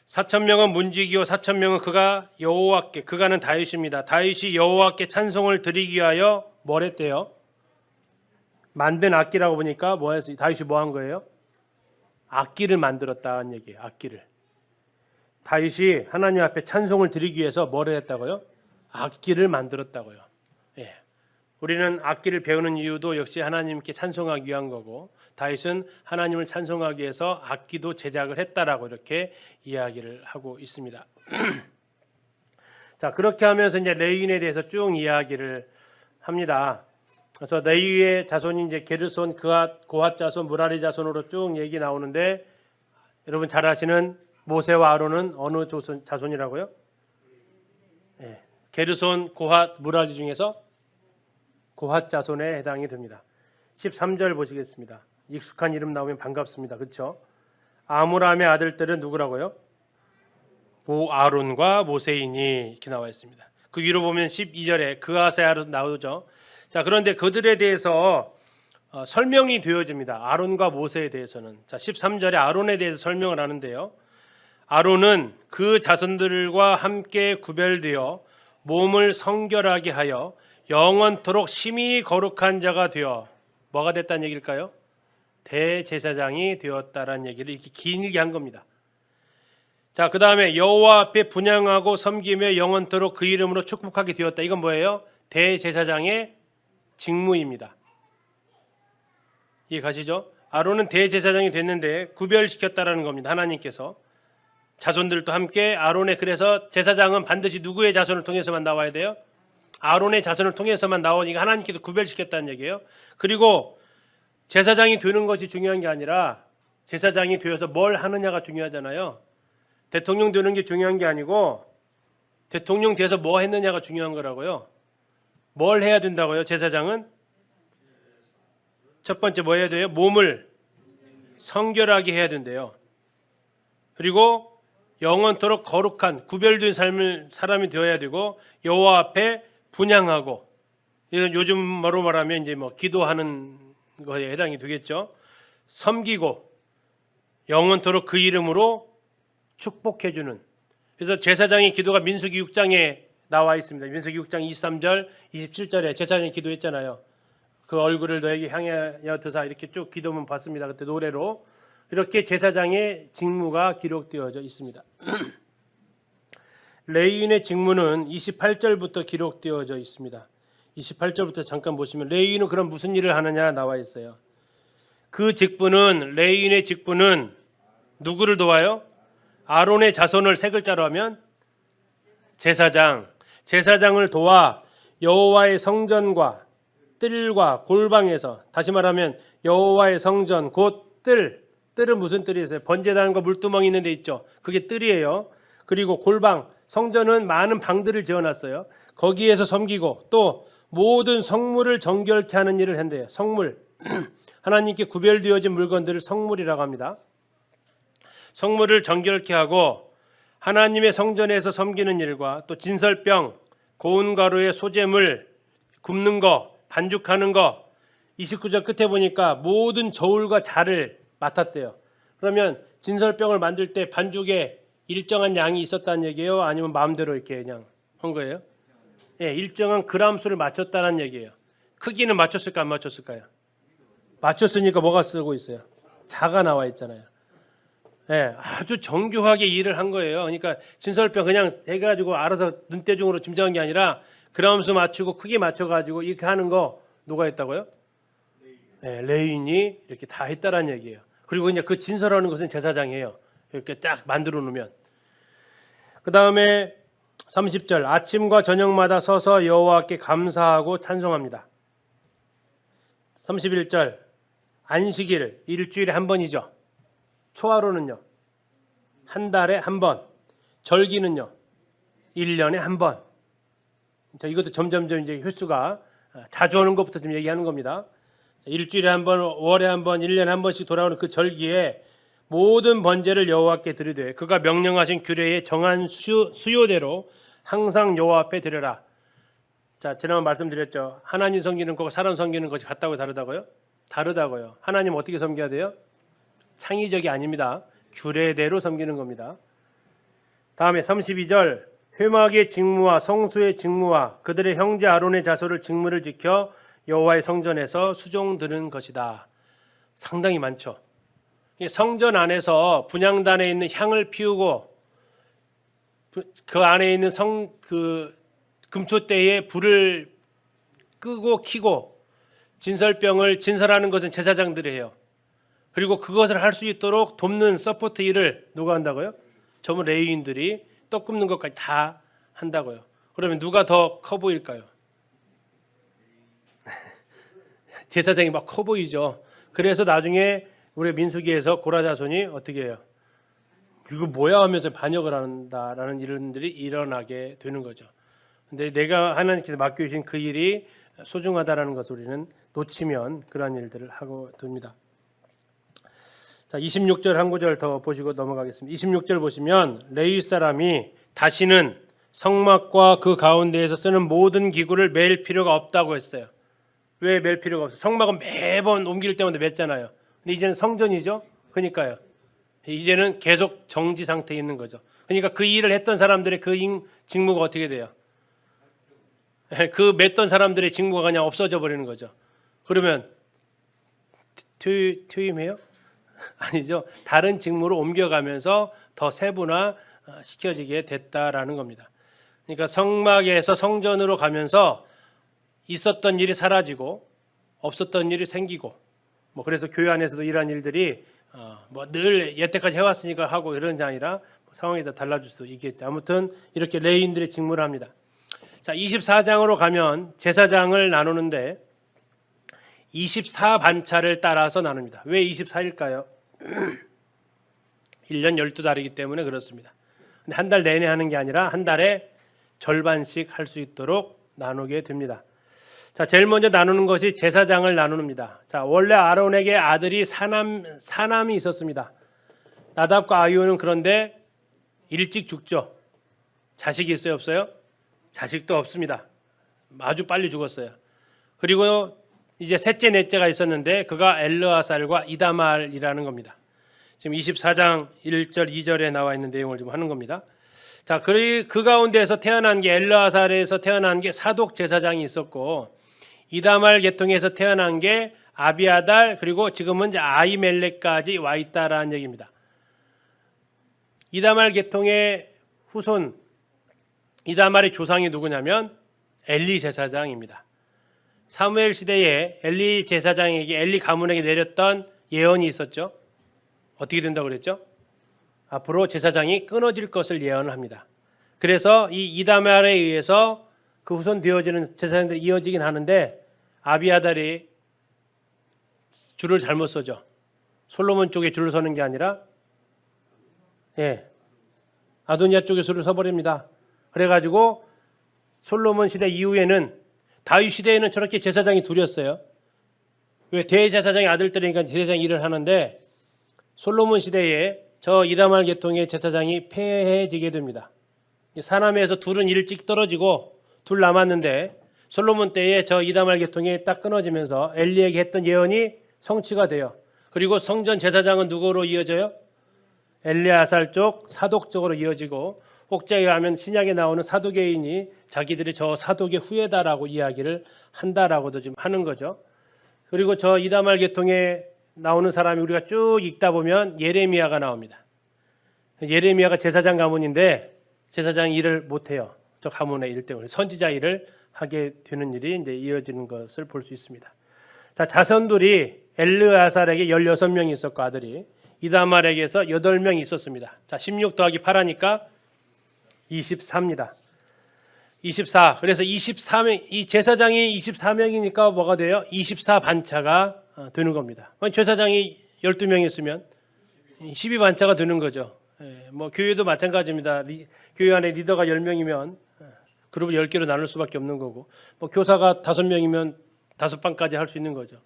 4,000명은 문지기요 4,000명은 그가 여호와께, 그가는 다윗입니다. 다윗이 여호와께 찬송을 드리기 위하여 뭘 했대요? 만든 악기라고 보니까 뭐 했어요? 다윗이 뭐 한 거예요? 악기를 만들었다는 얘기예요. 악기를. 다윗이 하나님 앞에 찬송을 드리기 위해서 뭘 했다고요? 악기를 만들었다고요. 예. 우리는 악기를 배우는 이유도 역시 하나님께 찬송하기 위한 거고, 다윗은 하나님을 찬송하기 위해서 악기도 제작을 했다라고 이렇게 이야기를 하고 있습니다. 자, 그렇게 하면서 이제 레위인에 대해서 쭉 이야기를 합니다. 그래서 레위의 자손이 이제 게르손, 그앗, 고핫 자손, 무라리 자손으로 쭉 얘기 나오는데, 여러분 잘 아시는 모세와 아론은 어느 자손이라고요? 예. 게르손, 고핫, 무라리 중에서 고핫 자손에 해당이 됩니다. 13절 보시겠습니다. 익숙한 이름 나오면 반갑습니다. 그렇죠? 아므람의 아들들은 누구라고요? 아론과 모세이니 이렇게 나와 있습니다. 그 위로 보면 12절에 그앗의 아론 나오죠. 자, 그런데 그들에 대해서 설명이 되어집니다. 아론과 모세에 대해서는. 자, 13절에 아론에 대해서 설명을 하는데요. 아론은 그 자손들과 함께 구별되어 몸을 성결하게 하여 영원토록 심히 거룩한 자가 되어 뭐가 됐다는 얘기일까요? 대제사장이 되었다라는 얘기를 이렇게 길게 한 겁니다. 자, 그 다음에 여호와 앞에 분향하고 섬기며 영원토록 그 이름으로 축복하게 되었다. 이건 뭐예요? 대제사장의 직무입니다. 이해 가시죠? 아론은 대제사장이 됐는데 구별시켰다라는 겁니다. 하나님께서 자손들도 함께 아론의, 그래서 제사장은 반드시 누구의 자손을 통해서만 나와야 돼요? 아론의 자손을 통해서만 나오니까 하나님께서 구별시켰다는 얘기예요. 그리고 제사장이 되는 것이 중요한 게 아니라 제사장이 되어서 뭘 하느냐가 중요하잖아요. 대통령 되는 게 중요한 게 아니고 대통령 돼서 뭐 했느냐가 중요한 거라고요. 뭘 해야 된다고요? 제사장은 첫 번째 뭐 해야 돼요? 몸을 성결하게 해야 된대요. 그리고 영원토록 거룩한 구별된 삶을 사람이 되어야 되고, 여호와 앞에 분향하고, 이건 요즘으로 말하면 이제 뭐 기도하는 거에 해당이 되겠죠. 섬기고 영원토록 그 이름으로 축복해 주는. 그래서 제사장의 기도가 민수기 6장에 나와 있습니다. 민수기 6장 23절, 27절에 제사장이 기도했잖아요. 그 얼굴을 너에게 향하여 드사, 이렇게 쭉 기도문 봤습니다. 그때 노래로. 이렇게 제사장의 직무가 기록되어져 있습니다. 레위인의 직무는 28절부터 기록되어져 있습니다. 28절부터 잠깐 보시면 레위인은 그럼 무슨 일을 하느냐 나와 있어요. 그 직분은, 레위인의 직분은 누구를 도와요? 아론의 자손을 세 글자로 하면 제사장을 도와 여호와의 성전과 뜰과 골방에서, 다시 말하면 여호와의 성전 곧 뜰은 무슨 뜰이 있어요? 번제단과 물두멍이 있는 데 있죠. 그게 뜰이에요. 그리고 골방, 성전은 많은 방들을 지어놨어요. 거기에서 섬기고, 또 모든 성물을 정결케 하는 일을 한대요. 성물, 하나님께 구별되어진 물건들을 성물이라고 합니다. 성물을 정결케 하고 하나님의 성전에서 섬기는 일과, 또 진설병, 고운 가루의 소재물 굽는 거, 반죽하는 거, 29절 끝에 보니까 모든 저울과 자를 맡았대요. 그러면 진설병을 만들 때 반죽에 일정한 양이 있었다는 얘기예요? 아니면 마음대로 이렇게 그냥 한 거예요? 예, 일정한 그람 수를 맞췄다는 얘기예요. 크기는 맞췄을까 안 맞췄을까요? 맞췄으니까 뭐가 쓰고 있어요? 자가 나와 있잖아요. 예, 아주 정교하게 일을 한 거예요. 그러니까 진설병 그냥 해가지고 알아서 눈대중으로 짐작한 게 아니라 그람 수 맞추고 크기 맞춰가지고 이렇게 하는 거 누가 했다고요? 예, 레위인이 이렇게 다 했다라는 얘기예요. 그리고 이제 그 진설하는 것은 제사장이에요. 이렇게 딱 만들어 놓으면. 그 다음에 30절, 아침과 저녁마다 서서 여호와께 감사하고 찬송합니다. 31절, 안식일 일주일에 한 번이죠. 초하루는요 한 달에 한 번, 절기는요 1년에 한 번. 자, 이것도 점점점 이제 횟수가 자주 오는 것부터 좀 얘기하는 겁니다. 자, 일주일에 한 번, 월에 한 번, 1년에 한 번씩 돌아오는 그 절기에 모든 번제를 여호와께 드리되 그가 명령하신 규례의 정한 수요대로 항상 여호와 앞에 드려라. 자, 지난번 말씀드렸죠. 하나님 섬기는 것과 사람 섬기는 것이 같다고 다르다고요? 다르다고요. 하나님 어떻게 섬겨야 돼요? 창의적이 아닙니다. 규례대로 섬기는 겁니다. 다음에 32절 회막의 직무와 성수의 직무와 그들의 형제 아론의 자손을 직무를 지켜 여호와의 성전에서 수종드는 것이다. 상당히 많죠. 성전 안에서 분향단에 있는 향을 피우고 그 안에 있는 금초대에 불을 끄고 켜고 진설병을 진설하는 것은 제사장들이 해요. 그리고 그것을 할 수 있도록 돕는 서포트 일을 누가 한다고요? 전부 레위인들이 떡 굽는 것까지 다 한다고요. 그러면 누가 더 커 보일까요? 제사장이 막 커 보이죠. 그래서 나중에 우리 민수기에서 고라 자손이 어떻게 해요? 이거 뭐야 하면서 반역을 한다라는 일들이 일어나게 되는 거죠. 근데 내가 하나님께서 맡겨주신 그 일이 소중하다라는 것을 우리는 놓치면 그러한 일들을 하고 됩니다. 자, 26절 한 구절 더 보시고 넘어가겠습니다. 26절 보시면 레위 사람이 다시는 성막과 그 가운데에서 쓰는 모든 기구를 맬 필요가 없다고 했어요. 왜 맬 필요가 없어요? 성막은 매번 옮길 때마다 맸잖아요. 근데 이제는 성전이죠. 그러니까요. 이제는 계속 정지 상태에 있는 거죠. 그러니까 그 일을 했던 사람들의 그 직무가 어떻게 돼요? 그 맸던 사람들의 직무가 그냥 없어져 버리는 거죠. 그러면 퇴임해요? 아니죠. 다른 직무로 옮겨가면서 더 세분화 시켜지게 됐다라는 겁니다. 그러니까 성막에서 성전으로 가면서 있었던 일이 사라지고 없었던 일이 생기고 뭐 그래서 교회 안에서도 이러한 일들이 뭐 늘 여태까지 해왔으니까 하고 이런 게 아니라 상황이 다 달라질 수도 있겠죠. 아무튼 이렇게 레위인들의 직무를 합니다. 자, 24장으로 가면 제사장을 나누는데 24반차를 따라서 나눕니다. 왜 24일까요? 1년 12달이기 때문에 그렇습니다. 근데 한 달 내내 하는 게 아니라 한 달에 절반씩 할 수 있도록 나누게 됩니다. 자, 제일 먼저 나누는 것이 제사장을 나눕니다. 자, 원래 아론에게 아들이 사남이 있었습니다. 나답과 아히오는 그런데 일찍 죽죠. 자식이 있어요, 없어요? 자식도 없습니다. 아주 빨리 죽었어요. 그리고 이제 셋째, 넷째가 있었는데 그가 엘르아살과 이다말이라는 겁니다. 지금 24장 1절, 2절에 나와 있는 내용을 좀 하는 겁니다. 자, 그 가운데에서 태어난 게 엘르아살에서 태어난 게 사독 제사장이 있었고 이다말 계통에서 태어난 게 아비아달 그리고 지금은 이제 아히멜렉까지 와 있다라는 얘기입니다. 이다말 계통의 후손 이다말의 조상이 누구냐면 엘리 제사장입니다. 사무엘 시대에 엘리 제사장에게 엘리 가문에게 내렸던 예언이 있었죠. 어떻게 된다고 그랬죠? 앞으로 제사장이 끊어질 것을 예언을 합니다. 그래서 이 이다말에 의해서 그 후손 되어지는 제사장들이 이어지긴 하는데 아비아달이 줄을 잘못 서죠. 솔로몬 쪽에 줄을 서는 게 아니라 아도니아 쪽에 줄을 서버립니다. 그래가지고 솔로몬 시대 이후에는 다윗 시대에는 저렇게 제사장이 둘이었어요. 왜 대제사장의 아들들이니까 제사장 일을 하는데 솔로몬 시대에 저 이다말 계통의 제사장이 폐해지게 됩니다. 사남에서 둘은 일찍 떨어지고 둘 남았는데 솔로몬 때에 저 이다말 계통이 딱 끊어지면서 엘리에게 했던 예언이 성취가 돼요. 그리고 성전 제사장은 누구로 이어져요? 엘레아살 쪽 사독 쪽으로 이어지고 혹자에 가면 신약에 나오는 사두개인이 자기들이 저 사독의 후예다라고 이야기를 한다라고도 좀 하는 거죠. 그리고 저 이다말 계통에 나오는 사람이 우리가 쭉 읽다 보면 예레미야가 나옵니다. 예레미야가 제사장 가문인데 제사장 일을 못해요. 저 가문의 일 때문에 선지자 일을 하게 되는 일이 이제 이어지는 것을 볼 수 있습니다. 자, 자손들이 엘르아살에게 16명이 있었고 아들이 이다말에게서 8명이 있었습니다. 자, 16 더하기 8 하니까 24입니다. 24. 그래서 24명 이 제사장이 24명이니까 뭐가 돼요? 24반차가 되는 겁니다. 제사장이 12명 있으면 12반차가 되는 거죠. 뭐 교회도 마찬가지입니다. 교회 안에 리더가 10명이면 그룹을 10개로 나눌 수밖에 없는 거고 뭐 교사가 5명이면 5반까지 할 수 있는 거죠.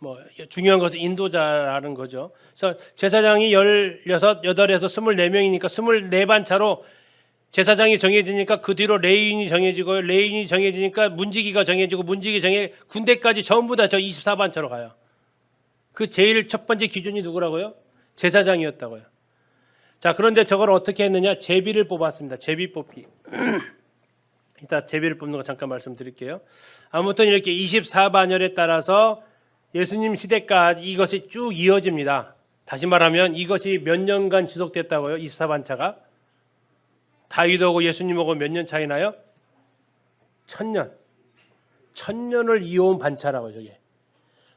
뭐 중요한 것은 인도자라는 거죠. 그래서 제사장이 16, 8에서 24명이니까 24반차로 제사장이 정해지니까 그 뒤로 레위인이 정해지고요. 레위인이 정해지니까 문지기가 정해지고 문지기 정해 군대까지 전부 다 저 24반차로 가요. 그 제일 첫 번째 기준이 누구라고요? 제사장이었다고요. 자, 그런데 저걸 어떻게 했느냐? 제비를 뽑았습니다. 제비 뽑기. 이따 제비를 뽑는 거 잠깐 말씀드릴게요. 아무튼 이렇게 24반열에 따라서 예수님 시대까지 이것이 쭉 이어집니다. 다시 말하면 이것이 몇 년간 지속됐다고요? 24반차가. 다윗하고 예수님하고 몇 년 차이 나요? 1000년. 1000년을 이어온 반차라고 저게.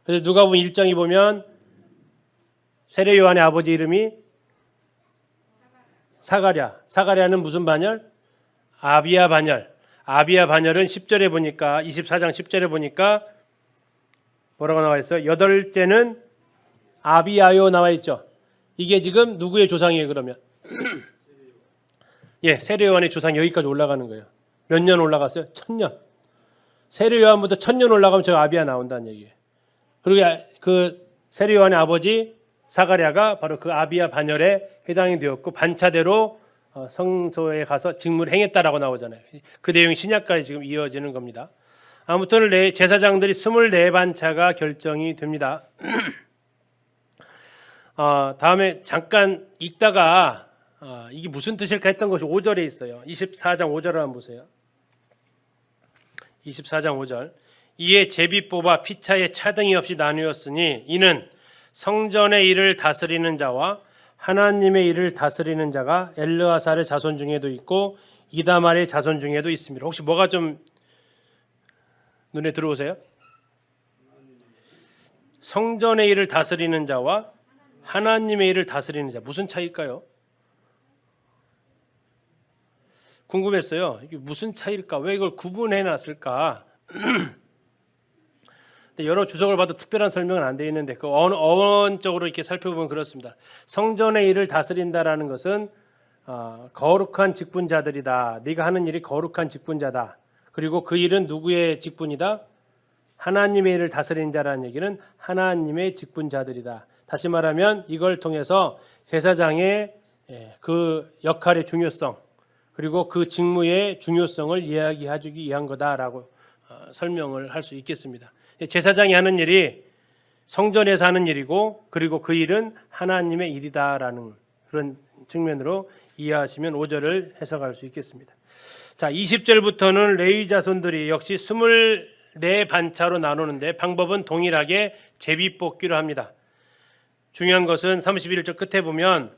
그래서 누가복음 1장에 보면 세례 요한의 아버지 이름이 사가랴. 사가랴는 무슨 반열? 아비야 반열. 아비야 반열은 10절에 보니까 24장 10절에 보니까 뭐라고 나와 있어요? 여덟째는 아비야요 나와 있죠. 이게 지금 누구의 조상이에요 그러면? 예, 세례 요한의 조상 여기까지 올라가는 거예요. 몇 년 올라갔어요? 1000년. 세례 요한부터 1000년 올라가면 저 아비야 나온다는 얘기예요. 그리고 그 세례 요한의 아버지 사가랴가 바로 그 아비야 반열에 해당이 되었고 반차대로 성소에 가서 직무를 행했다라고 나오잖아요. 그 내용이 신약까지 지금 이어지는 겁니다. 아무튼 제사장들이 24반차가 결정이 됩니다. 다음에 잠깐 읽다가 이게 무슨 뜻일까 했던 것이 5절에 있어요. 24장 5절을 한번 보세요. 24장 5절. 이에 제비 뽑아 피차에 차등이 없이 나누었으니 이는 성전의 일을 다스리는 자와 하나님의 일을 다스리는 자가 엘르아살의 자손 중에도 있고 이다말의 자손 중에도 있습니다. 혹시 뭐가 좀 눈에 들어오세요? 성전의 일을 다스리는 자와 하나님의 일을 다스리는 자 무슨 차이일까요? 궁금했어요. 이게 무슨 차이일까? 왜 이걸 구분해 놨을까? 여러 주석을 봐도 특별한 설명은 안 되어 있는데 그 어원적으로 이렇게 살펴보면 그렇습니다. 성전의 일을 다스린다라는 것은 거룩한 직분자들이다. 네가 하는 일이 거룩한 직분자다. 그리고 그 일은 누구의 직분이다? 하나님의 일을 다스리는 자라는 얘기는 하나님의 직분자들이다. 다시 말하면 이걸 통해서 제사장의 그 역할의 중요성 그리고 그 직무의 중요성을 이야기해주기 위한 거다라고 설명을 할 수 있겠습니다. 제사장이 하는 일이 성전에서 하는 일이고 그리고 그 일은 하나님의 일이다라는 그런 측면으로 이해하시면 5절을 해석할 수 있겠습니다. 자, 20절부터는 레위 자손들이 역시 24반차로 나누는데 방법은 동일하게 제비 뽑기로 합니다. 중요한 것은 31절 끝에 보면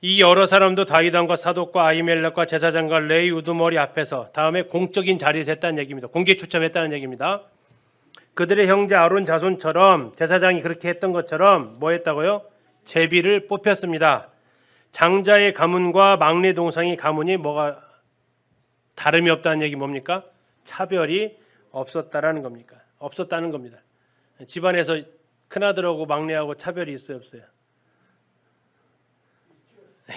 이 여러 사람도 다윗 왕과 사독과 아히멜렉과 제사장과 레위 우두머리 앞에서 다음에 공적인 자리에서 했다는 얘기입니다. 공개 추첨했다는 얘기입니다. 그들의 형제 아론 자손처럼 제사장이 그렇게 했던 것처럼 뭐 했다고요? 제비를 뽑혔습니다. 장자의 가문과 막내 동생의 가문이 뭐가 다름이 없다는 얘기 뭡니까? 차별이 없었다라는 겁니까? 없었다는 겁니다. 집안에서 큰아들하고 막내하고 차별이 있어요, 없어요?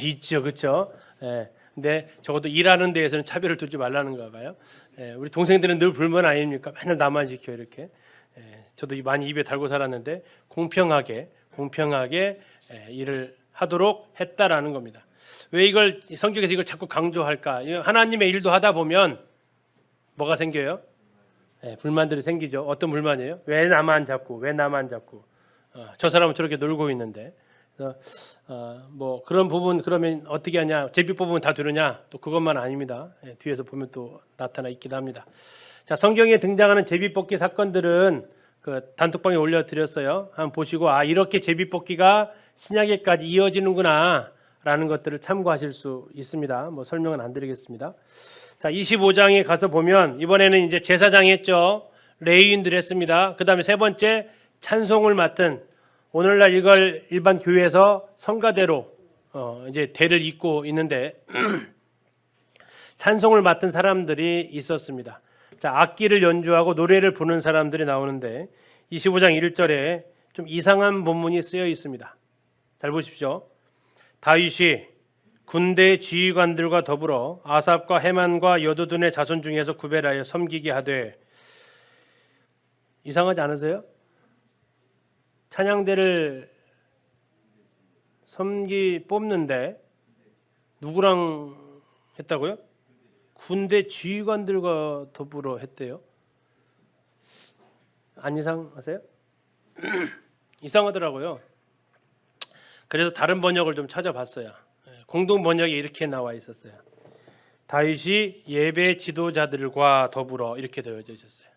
있죠, 그렇죠? 예. 근데 적어도 일하는 데에서는 차별을 두지 말라는가 봐요. 예. 우리 동생들은 늘 불만 아닙니까? 맨날 나만 지켜 이렇게. 예. 저도 많이 입에 달고 살았는데 공평하게 일을 하도록 했다라는 겁니다. 왜 이걸 성경에서 이걸 자꾸 강조할까? 하나님의 일도 하다 보면 뭐가 생겨요? 예, 불만들이 생기죠. 어떤 불만이에요? 왜 나만 잡고? 저 사람은 저렇게 놀고 있는데. 그래서 뭐 그런 부분 그러면 어떻게 하냐? 제비 뽑으면 다 되느냐? 또 그것만 아닙니다. 예, 뒤에서 보면 또 나타나 있기도 합니다. 자, 성경에 등장하는 제비 뽑기 사건들은 그 단톡방에 올려드렸어요. 한번 보시고 이렇게 제비 뽑기가 신약에까지 이어지는구나라는 것들을 참고하실 수 있습니다. 뭐 설명은 안 드리겠습니다. 자, 25장에 가서 보면 이번에는 이제 제사장이 했죠. 레위인들 했습니다. 그다음에 세 번째 찬송을 맡은 오늘날 이걸 일반 교회에서 성가대로 이제 대를 잇고 있는데 찬송을 맡은 사람들이 있었습니다. 자, 악기를 연주하고 노래를 부르는 사람들이 나오는데 25장 1절에 좀 이상한 본문이 쓰여 있습니다. 잘 보십시오. 다윗이 군대 지휘관들과 더불어 아삽과 헤만과 여두둔의 자손 중에서 구별하여 섬기게 하되 이상하지 않으세요? 찬양대를 뽑는데 누구랑 했다고요? 군대 지휘관들과 더불어 했대요. 안 이상하세요? 이상하더라고요. 그래서 다른 번역을 좀 찾아봤어요. 공동 번역에 이렇게 나와 있었어요. 다윗이 예배 지도자들과 더불어 이렇게 되어져 있었어요.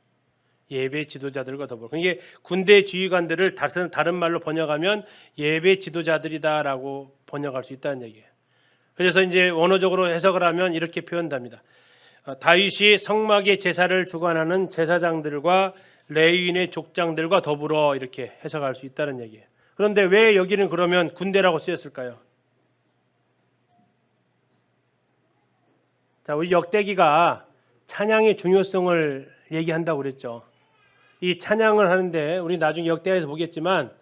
예배 지도자들과 더불어. 이게 군대 지휘관들을 다른 말로 번역하면 예배 지도자들이다라고 번역할 수 있다는 얘기예요. 그래서 이제 원어적으로 해석을 하면 이렇게 표현합니다. 다윗이 성막의 제사를 주관하는 제사장들과 레위인의 족장들과 더불어 이렇게 해석할 수 있다는 얘기예요. 그런데 왜 여기는 그러면 군대라고 쓰였을까요? 자, 우리 역대기가 찬양의 중요성을 얘기한다고 그랬죠. 이 찬양을 하는데 우리 나중에 역대기에서 보겠지만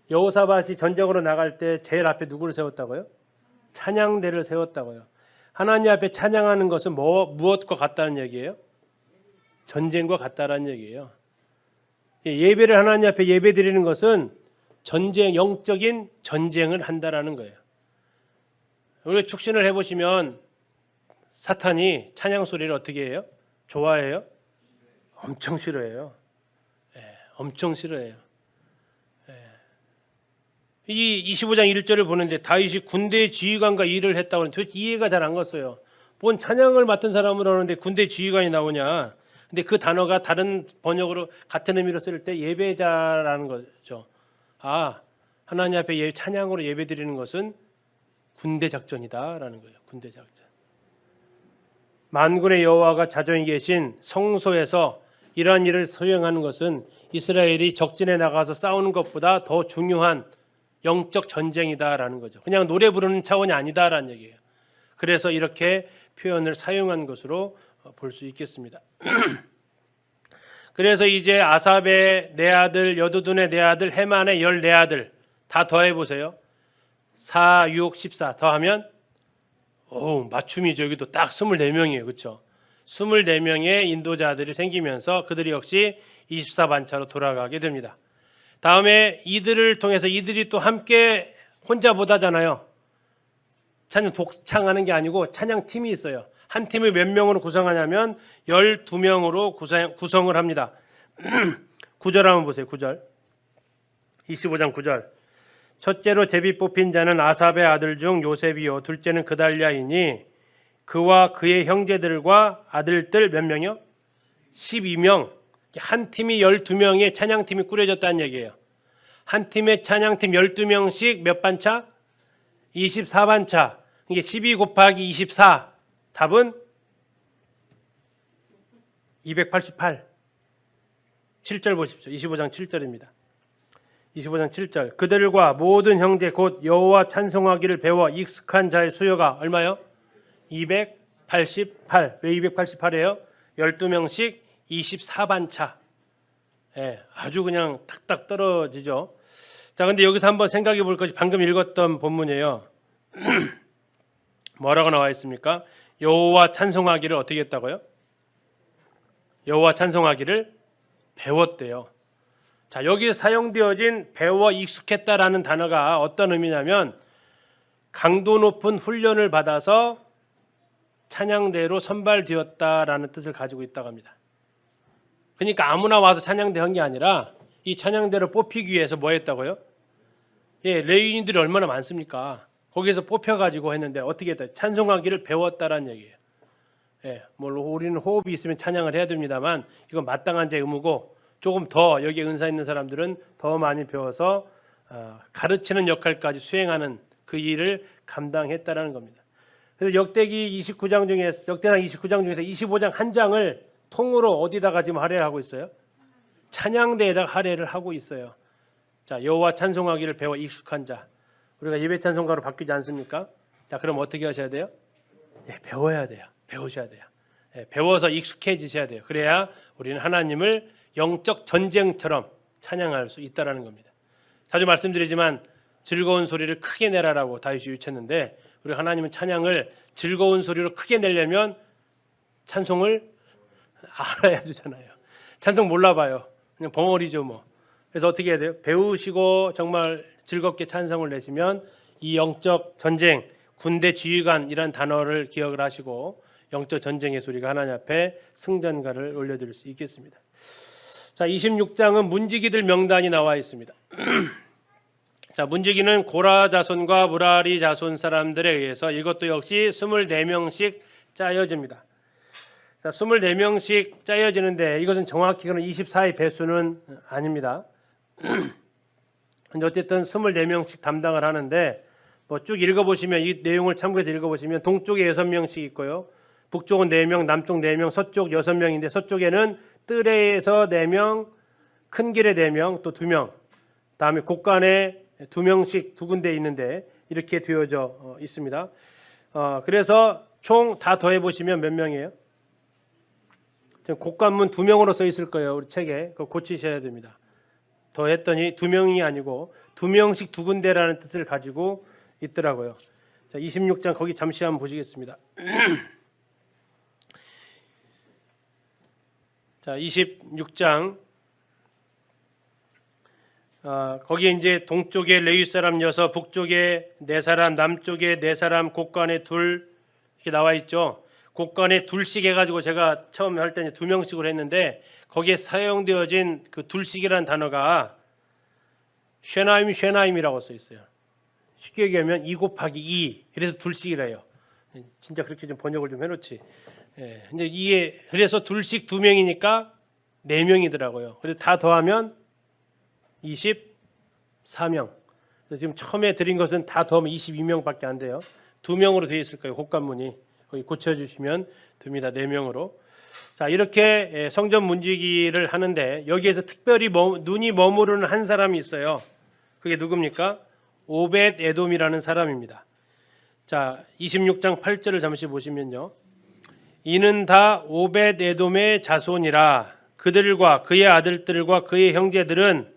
여호사밧이 전쟁으로 나갈 때 제일 앞에 누구를 세웠다고요? 찬양대를 세웠다고요. 하나님 앞에 찬양하는 것은 무엇과 같다는 얘기예요? 전쟁과 같다는 얘기예요. 예배를 하나님 앞에 예배드리는 것은 전쟁, 영적인 전쟁을 한다라는 거예요. 우리 축신을 해보시면 사탄이 찬양 소리를 어떻게 해요? 좋아해요? 엄청 싫어해요. 엄청 싫어해요. 이 25장 1절을 보는데 다윗이 군대 지휘관과 일을 했다고 하는데 도대체 이해가 잘 안 갔어요. 뭔 찬양을 맡은 사람을 하는데 군대 지휘관이 나오냐. 근데 그 단어가 다른 번역으로 같은 의미로 쓸 때 예배자라는 거죠. 하나님 앞에 찬양으로 예배드리는 것은 군대 작전이다라는 거예요. 군대 작전. 만군의 여호와가 자정이 계신 성소에서 이러한 일을 수행하는 것은 이스라엘이 적진에 나가서 싸우는 것보다 더 중요한 영적 전쟁이다라는 거죠. 그냥 노래 부르는 차원이 아니다라는 얘기예요. 그래서 이렇게 표현을 사용한 것으로 볼 수 있겠습니다. 그래서 이제 아삽의 네 아들, 여두둔의 네 아들, 헤만의 14아들 다 더해보세요. 4, 6, 14 더하면 맞춤이죠. 여기도 딱 24명이에요. 그렇죠? 24명의 인도자들이 생기면서 그들이 역시 24반차로 돌아가게 됩니다. 다음에 이들을 통해서 이들이 또 함께 혼자 못 하잖아요. 찬양 독창하는 게 아니고 찬양팀이 있어요. 한 팀을 몇 명으로 구성하냐면 12명으로 구성을 합니다. 9절 한번 보세요. 9절. 25장 9절. 첫째로 제비 뽑힌 자는 아삽의 아들 중 요셉이요 둘째는 그달랴이니 그와 그의 형제들과 아들들 몇 명이요? 12명. 한 팀이 12명의 찬양팀이 꾸려졌다는 얘기예요. 한 팀의 찬양팀 12명씩 몇 반차? 24반차. 이게 12 곱하기 24. 답은 288. 7절 보십시오. 25장 7절입니다. 25장 7절. 그들과 모든 형제 곧 여호와 찬송하기를 배워 익숙한 자의 수요가 얼마요? 288. 왜 288이에요? 12명씩 24반차. 아주 그냥 탁탁 떨어지죠. 자, 근데 여기서 한번 생각해 볼 것이 방금 읽었던 본문이에요. 뭐라고 나와 있습니까? 여호와 찬송하기를 어떻게 했다고요? 여호와 찬송하기를 배웠대요. 자, 여기에 사용되어진 배워 익숙했다라는 단어가 어떤 의미냐면 강도 높은 훈련을 받아서 찬양대로 선발되었다라는 뜻을 가지고 있다고 합니다. 그러니까 아무나 와서 찬양대 한 게 아니라 이 찬양대로 뽑히기 위해서 뭐 했다고요? 레위인들이 얼마나 많습니까? 거기에서 뽑혀가지고 했는데 어떻게 했다? 찬송하기를 배웠다라는 얘기예요. 물론 우리는 호흡이 있으면 찬양을 해야 됩니다만 이건 마땅한 제 의무고 조금 더 여기에 은사 있는 사람들은 더 많이 배워서 가르치는 역할까지 수행하는 그 일을 감당했다라는 겁니다. 그래서 역대상 29장 중에서 25장 한 장을 통으로 어디다가 지금 할애를 하고 있어요? 찬양대에다가 할애를 하고 있어요. 자, 여호와 찬송하기를 배워 익숙한 자. 우리가 예배 찬송가로 바뀌지 않습니까? 자, 그럼 어떻게 하셔야 돼요? 배워야 돼요. 배우셔야 돼요. 배워서 익숙해지셔야 돼요. 그래야 우리는 하나님을 영적 전쟁처럼 찬양할 수 있다라는 겁니다. 자주 말씀드리지만 즐거운 소리를 크게 내라라고 다윗이 유치했는데 우리 하나님은 찬양을 즐거운 소리로 크게 내려면 찬송을 알아야 되잖아요. 찬송 몰라봐요. 그냥 벙어리죠 뭐. 그래서 어떻게 해야 돼요? 배우시고 정말 즐겁게 찬송을 내시면 이 영적 전쟁, 군대 지휘관이란 단어를 기억을 하시고 영적 전쟁의 소리가 하나님 앞에 승전가를 올려드릴 수 있겠습니다. 자, 26장은 문지기들 명단이 나와 있습니다. 자, 문지기는 고라 자손과 무라리 자손 사람들에 의해서 이것도 역시 24명씩 짜여집니다. 자, 24명씩 짜여지는데 이것은 정확히는 24의 배수는 아닙니다. 어쨌든 24명씩 담당을 하는데 뭐 쭉 읽어보시면 이 내용을 참고해서 읽어보시면 동쪽에 6명씩 있고요. 북쪽은 4명, 남쪽 4명, 서쪽 6명인데 서쪽에는 뜰에서 4명, 큰 길에 4명, 또 2명, 다음에 곳간에 2명씩 두 군데 있는데 이렇게 되어져 있습니다. 그래서 총 다 더해보시면 몇 명이에요? 곳간문 2명으로 써 있을 거예요. 우리 책에. 그거 고치셔야 됩니다. 더했더니 2명이 아니고 2명씩 두 군데라는 뜻을 가지고 있더라고요. 자, 26장 거기 잠시 한번 보시겠습니다. 자, 26장 거기에 이제 동쪽에 레위 사람 6, 북쪽에 4사람, 남쪽에 4사람, 곳간에 2 이렇게 나와 있죠. 곳간에 2씩 해가지고 제가 처음 할 때는 2명씩으로 했는데 거기에 사용되어진 그 2씩이라는 단어가 쉐나임이라고 써 있어요. 쉽게 얘기하면 2 곱하기 2 그래서 2씩이래요. 진짜 그렇게 좀 번역을 좀 해놓지. 예, 근데 이게 그래서 2씩 2명이니까 4명이더라고요. 그래서 다 더하면 24명. 지금 처음에 드린 것은 다 더하면 22명밖에 안 돼요. 2명으로 되어 있을 거예요. 곳간문이. 거기 고쳐주시면 됩니다. 4명으로. 자, 이렇게 성전 문지기를 하는데 여기에서 특별히 눈이 머무르는 한 사람이 있어요. 그게 누굽니까? 오벳 에돔이라는 사람입니다. 자, 26장 8절을 잠시 보시면요. 이는 다 오벳 에돔의 자손이라 그들과 그의 아들들과 그의 형제들은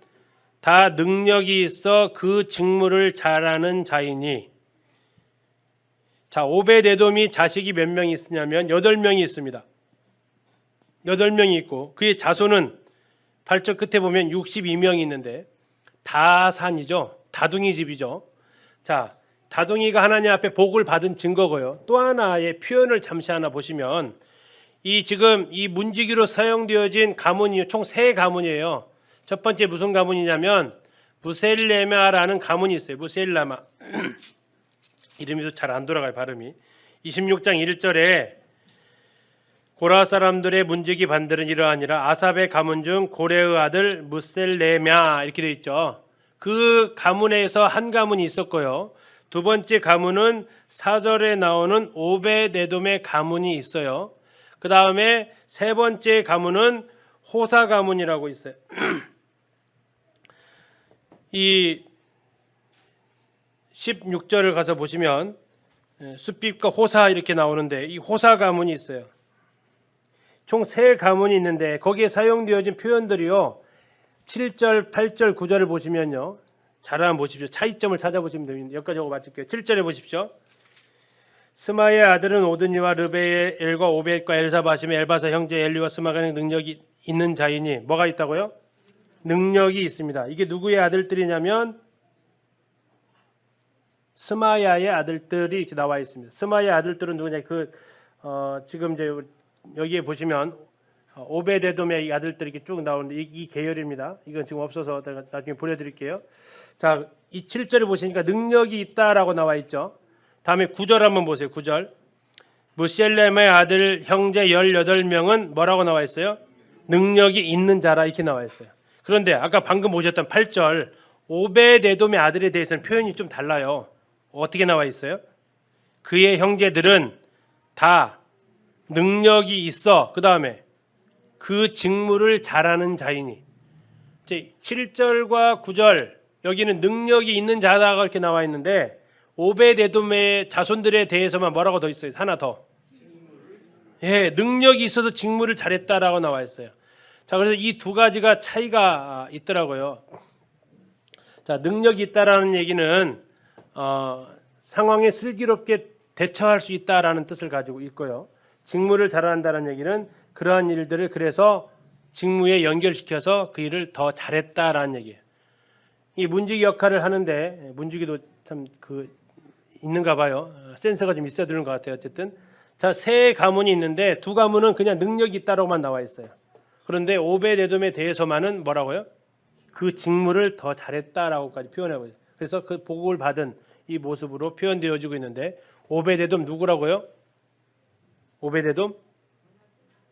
다 능력이 있어 그 직무를 잘하는 자이니. 자, 오벳 에돔이 자식이 몇 명이 있으냐면 8명이 있습니다. 8명이 있고 그의 자손은 8절 끝에 보면 62명이 있는데 다산이죠. 다둥이 집이죠. 자, 다둥이가 하나님 앞에 복을 받은 증거고요. 또 하나의 표현을 잠시 하나 보시면 이 지금 이 문지기로 사용되어진 가문이 총 3가문이에요. 첫 번째 무슨 가문이냐면 무셀레마라는 가문이 있어요. 무셀라마. 이름이 잘 안 돌아가요, 발음이. 26장 1절에 고라 사람들의 문지기 반들은 이러하니라 아삽의 가문 중 고레의 아들 무셀레마 이렇게 되어 있죠. 그 가문에서 한 가문이 있었고요. 두 번째 가문은 4절에 나오는 오벳 에돔의 가문이 있어요. 그 다음에 세 번째 가문은 호사 가문이라고 있어요. 이 16절을 가서 보시면 숫빛과 호사 이렇게 나오는데 이 호사 가문이 있어요. 총 3가문이 있는데 거기에 사용되어진 표현들이요. 7절, 8절, 9절을 보시면요. 잘 한번 보십시오. 차이점을 찾아보시면 됩니다. 여기까지 하고 마칠게요. 7절에 보십시오. 스마의 아들은 오드니와 르베의 엘과 오벳과 엘사바심의 엘바사 형제 엘리와 스마간의 능력이 있는 자이니 뭐가 있다고요? 능력이 있습니다. 이게 누구의 아들들이냐면 스마야의 아들들이 이렇게 나와 있습니다. 스마야의 아들들은 누구냐? 지금 이제 여기에 보시면 오벳 에돔의 아들들이 이렇게 쭉 나오는데 이 계열입니다. 이건 지금 없어서 내가 나중에 보내드릴게요. 자, 이 7절에 보시니까 능력이 있다라고 나와 있죠. 다음에 9절 한번 보세요. 9절. 무셀렘의 아들 형제 18명은 뭐라고 나와 있어요? 능력이 있는 자라 이렇게 나와 있어요. 그런데 아까 방금 보셨던 8절 오벳 에돔의 아들에 대해서는 표현이 좀 달라요. 어떻게 나와 있어요? 그의 형제들은 다 능력이 있어. 그 다음에 그 직무를 잘하는 자이니. 7절과 9절 여기는 능력이 있는 자다가 이렇게 나와 있는데 오벳 에돔의 자손들에 대해서만 뭐라고 더 있어요? 하나 더. 예, 능력이 있어서 직무를 잘했다라고 나와 있어요. 자, 그래서 이 두 가지가 차이가 있더라고요. 자, 능력이 있다라는 얘기는 상황에 슬기롭게 대처할 수 있다라는 뜻을 가지고 있고요. 직무를 잘한다는 얘기는 그러한 일들을 그래서 직무에 연결시켜서 그 일을 더 잘했다라는 얘기예요. 이 문지기 역할을 하는데 문지기도 참 그 있는가 봐요. 센서가 좀 있어야 되는 것 같아요. 어쨌든 자, 세 가문이 있는데 두 가문은 그냥 능력이 있다라고만 나와 있어요. 그런데 오베데돔에 대해서만은 뭐라고요? 그 직무를 더 잘했다라고까지 표현하고 있어요. 그래서 그 복을 받은 이 모습으로 표현되어지고 있는데 오베데돔 누구라고요? 오베데돔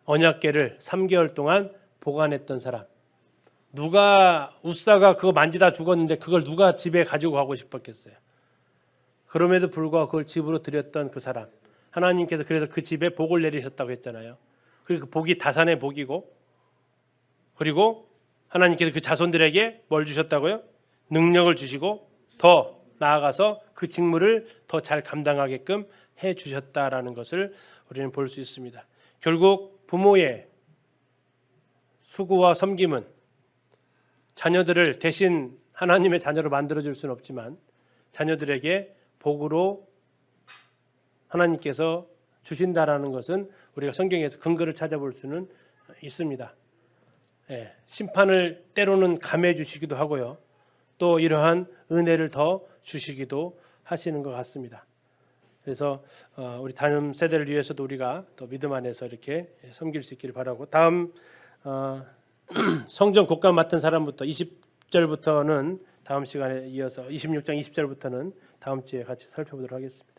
언약궤를 3개월 동안 보관했던 사람. 누가 우사가 그거 만지다 죽었는데 그걸 누가 집에 가지고 가고 싶었겠어요. 그럼에도 불구하고 그걸 집으로 들였던 그 사람. 하나님께서 그래서 그 집에 복을 내리셨다고 했잖아요. 그리고 그 복이 다산의 복이고, 그리고 하나님께서 그 자손들에게 뭘 주셨다고요? 능력을 주시고 더 나아가서 그 직무를 더 잘 감당하게끔 해 주셨다라는 것을 우리는 볼 수 있습니다. 결국 부모의 수고와 섬김은 자녀들을 대신 하나님의 자녀로 만들어 줄 수는 없지만 자녀들에게 복으로 하나님께서 주신다라는 것은 우리가 성경에서 근거를 찾아볼 수는 있습니다. 예, 심판을 때로는 감해 주시기도 하고요. 또 이러한 은혜를 더 주시기도 하시는 것 같습니다. 그래서 우리 다음 세대를 위해서도 우리가 더 믿음 안에서 이렇게 섬길 수 있기를 바라고, 다음 성전 곡간 맡은 사람부터 20절부터는 다음 시간에 이어서 26장 20절부터는 다음 주에 같이 살펴보도록 하겠습니다.